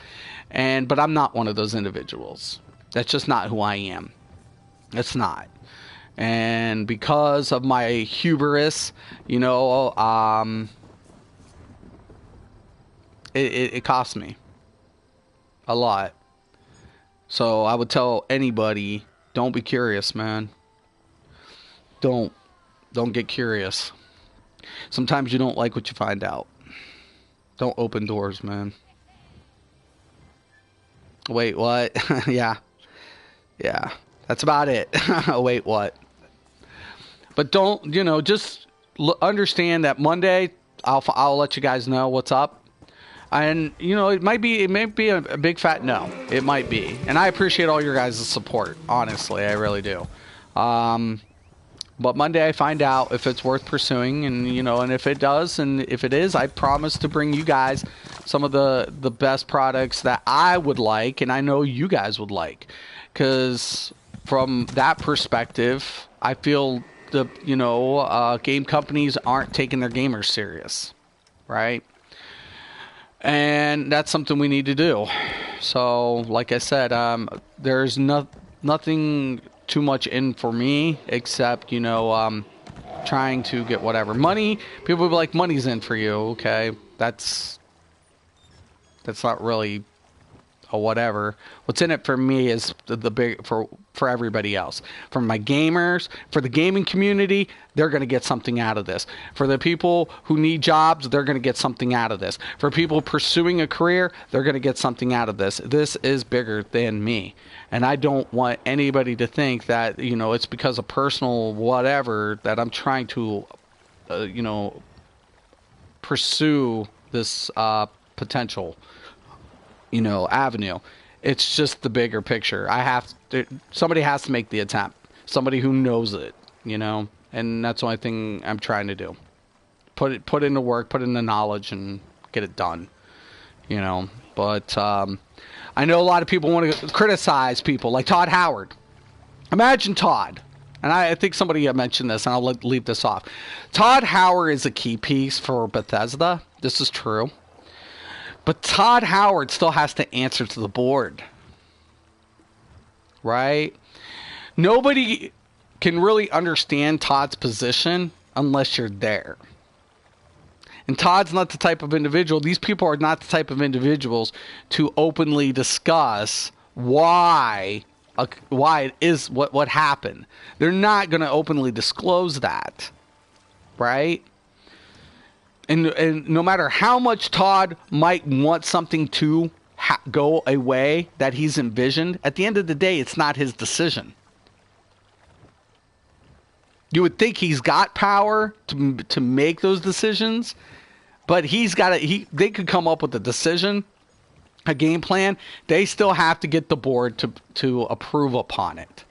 But I'm not one of those individuals. That's just not who I am. It's not. And because of my hubris, you know, it cost me a lot. So I would tell anybody, don't be curious, man. Don't get curious. Sometimes you don't like what you find out. Don't open doors, man. Wait, what? Yeah. That's about it. Wait, what? But don't, you know, just understand that Monday I'll let you guys know what's up. And, you know, it may be a big fat no. It might be. And I appreciate all your guys' support. Honestly, I really do. But Monday I find out if it's worth pursuing, and, you know, and if it does, and if it is, I promise to bring you guys some of the best products that I would like, and I know you guys would like. Because from that perspective, I feel game companies aren't taking their gamers serious, right? And that's something we need to do. So, like I said, there's nothing too much in for me except, you know, trying to get whatever money. People will be like, money's in for you. Okay, that's not really a whatever. What's in it for me is the big for everybody else. For my gamers, for the gaming community, they're going to get something out of this. For the people who need jobs, they're going to get something out of this. For people pursuing a career, they're going to get something out of this. This is bigger than me. And I don't want anybody to think that, you know, it's because of personal whatever that I'm trying to, pursue this potential, you know, avenue. It's just the bigger picture. Somebody has to make the attempt. Somebody who knows it, you know, and that's the only thing I'm trying to do. Put in the work, put in the knowledge, and get it done, you know. But I know a lot of people want to criticize people like Todd Howard. Imagine Todd, and I think somebody mentioned this, and I'll leave this off. Todd Howard is a key piece for Bethesda. This is true. But Todd Howard still has to answer to the board, right? Nobody can really understand Todd's position unless you're there. And Todd's not the type of individual. These people are not the type of individuals to openly discuss why it is what happened. They're not going to openly disclose that, right? And no matter how much Todd might want something to go a way that he's envisioned, at the end of the day, it's not his decision. You would think he's got power to make those decisions, but they could come up with a decision, a game plan. They still have to get the board to approve upon it,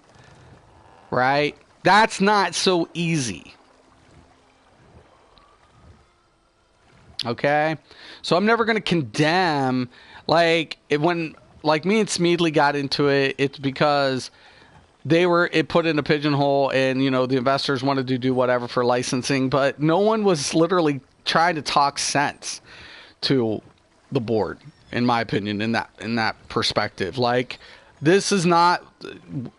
right? That's not so easy. Okay, so I'm never going to condemn, when me and Smeedley got into it, it's because it put in a pigeonhole, and, you know, the investors wanted to do whatever for licensing, but no one was literally trying to talk sense to the board, in my opinion, in that perspective. Like, this is not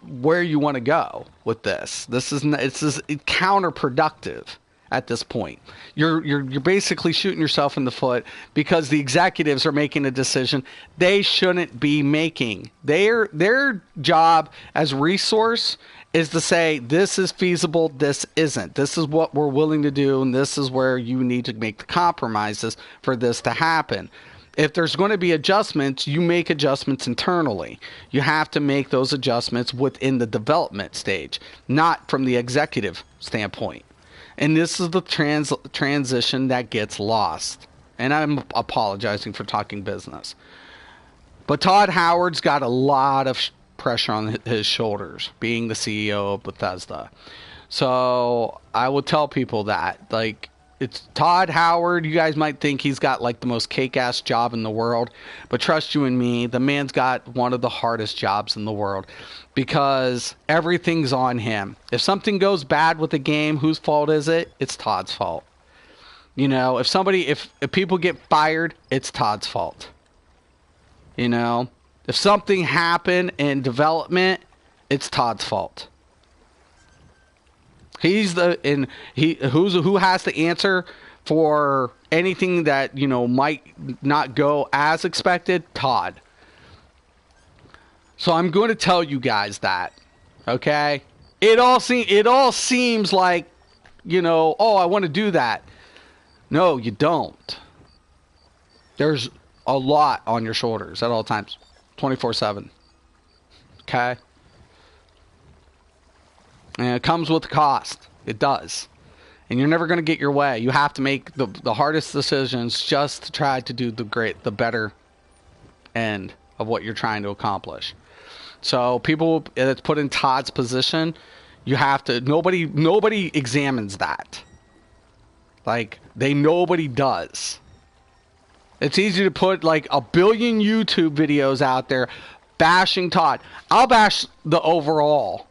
where you want to go with this. It's counterproductive. At this point, you're basically shooting yourself in the foot because the executives are making a decision they shouldn't be making. Their job as resource is to say, this is feasible, this isn't. This is what we're willing to do, and this is where you need to make the compromises for this to happen. If there's going to be adjustments, you make adjustments internally. You have to make those adjustments within the development stage, not from the executive standpoint. And this is the transition that gets lost. And I'm apologizing for talking business. But Todd Howard's got a lot of pressure on his shoulders, being the CEO of Bethesda. So I will tell people that, like, it's Todd Howard. You guys might think he's got like the most cake-ass job in the world, but trust you and me, the man's got one of the hardest jobs in the world because everything's on him. If something goes bad with the game, whose fault is it? It's Todd's fault. You know, if people get fired, it's Todd's fault. You know, if something happened in development, it's Todd's fault. He's who has to answer for anything that, you know, might not go as expected? Todd. So I'm going to tell you guys that, okay? It all seems like, you know, oh, I want to do that. No, you don't. There's a lot on your shoulders at all times, 24/7. Okay? And it comes with a cost. It does. And you're never going to get your way. You have to make the hardest decisions just to try to do the better end of what you're trying to accomplish. So people that's put in Todd's position, you have to, nobody examines that. Like, nobody does. It's easy to put like 1 billion YouTube videos out there bashing Todd. I'll bash the overall.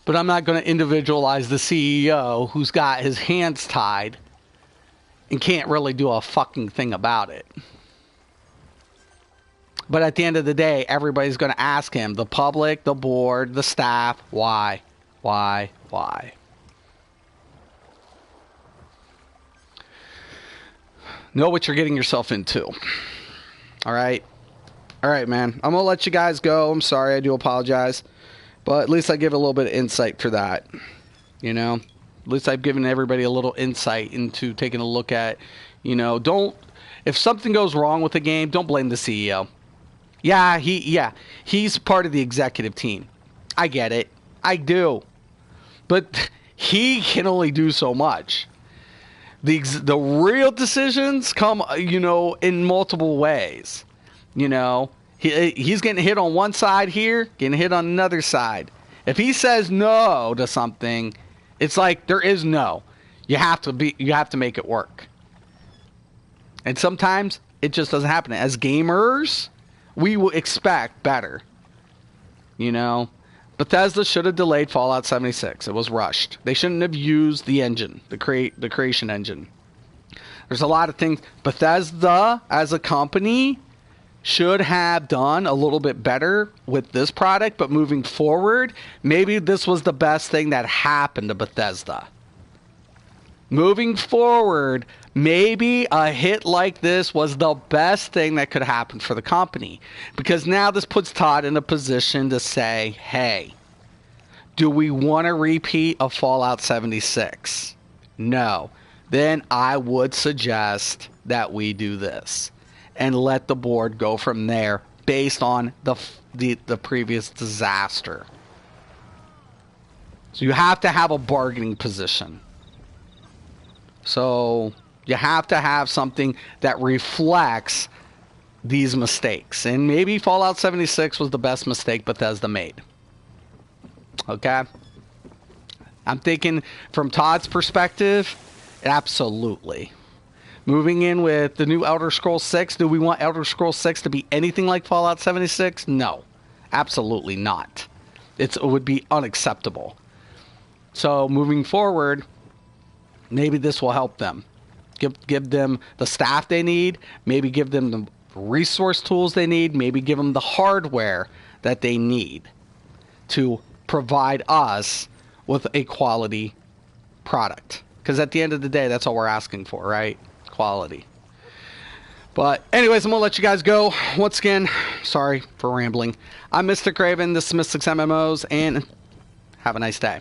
But I'm not going to individualize the CEO who's got his hands tied and can't really do a fucking thing about it. But at the end of the day, everybody's going to ask him, the public, the board, the staff, why? Know what you're getting yourself into. All right, man. I'm going to let you guys go. I'm sorry. I do apologize. But at least I give a little bit of insight for that. You know? At least I've given everybody a little insight into taking a look at, you know, if something goes wrong with the game, don't blame the CEO. Yeah, he's part of the executive team. I get it. I do. But he can only do so much. The real decisions come, you know, in multiple ways. You know, he's getting hit on one side here, getting hit on another side. If he says no to something, it's like there is no. You have to make it work. And sometimes it just doesn't happen. As gamers, we will expect better. You know, Bethesda should have delayed Fallout 76. It was rushed. They shouldn't have used the engine, the creation engine. There's a lot of things Bethesda as a company should have done a little bit better with this product, but moving forward, maybe this was the best thing that happened to Bethesda. Moving forward, maybe a hit like this was the best thing that could happen for the company. Because now this puts Todd in a position to say, hey, do we want a repeat of Fallout 76? No. Then I would suggest that we do this and let the board go from there based on the previous disaster. So you have to have a bargaining position. So you have to have something that reflects these mistakes. And maybe Fallout 76 was the best mistake Bethesda made. Okay? I'm thinking from Todd's perspective, absolutely. Moving in with the new Elder Scrolls 6, do we want Elder Scrolls 6 to be anything like Fallout 76? No. Absolutely not. It would be unacceptable. So moving forward, maybe this will help them. Give them the staff they need. Maybe give them the resource tools they need. Maybe give them the hardware that they need to provide us with a quality product. Because at the end of the day, that's all we're asking for, right? Quality. But anyways, I'm going to let you guys go. Once again, sorry for rambling. I'm Mysticraven. This is Mystics MMOs, and have a nice day.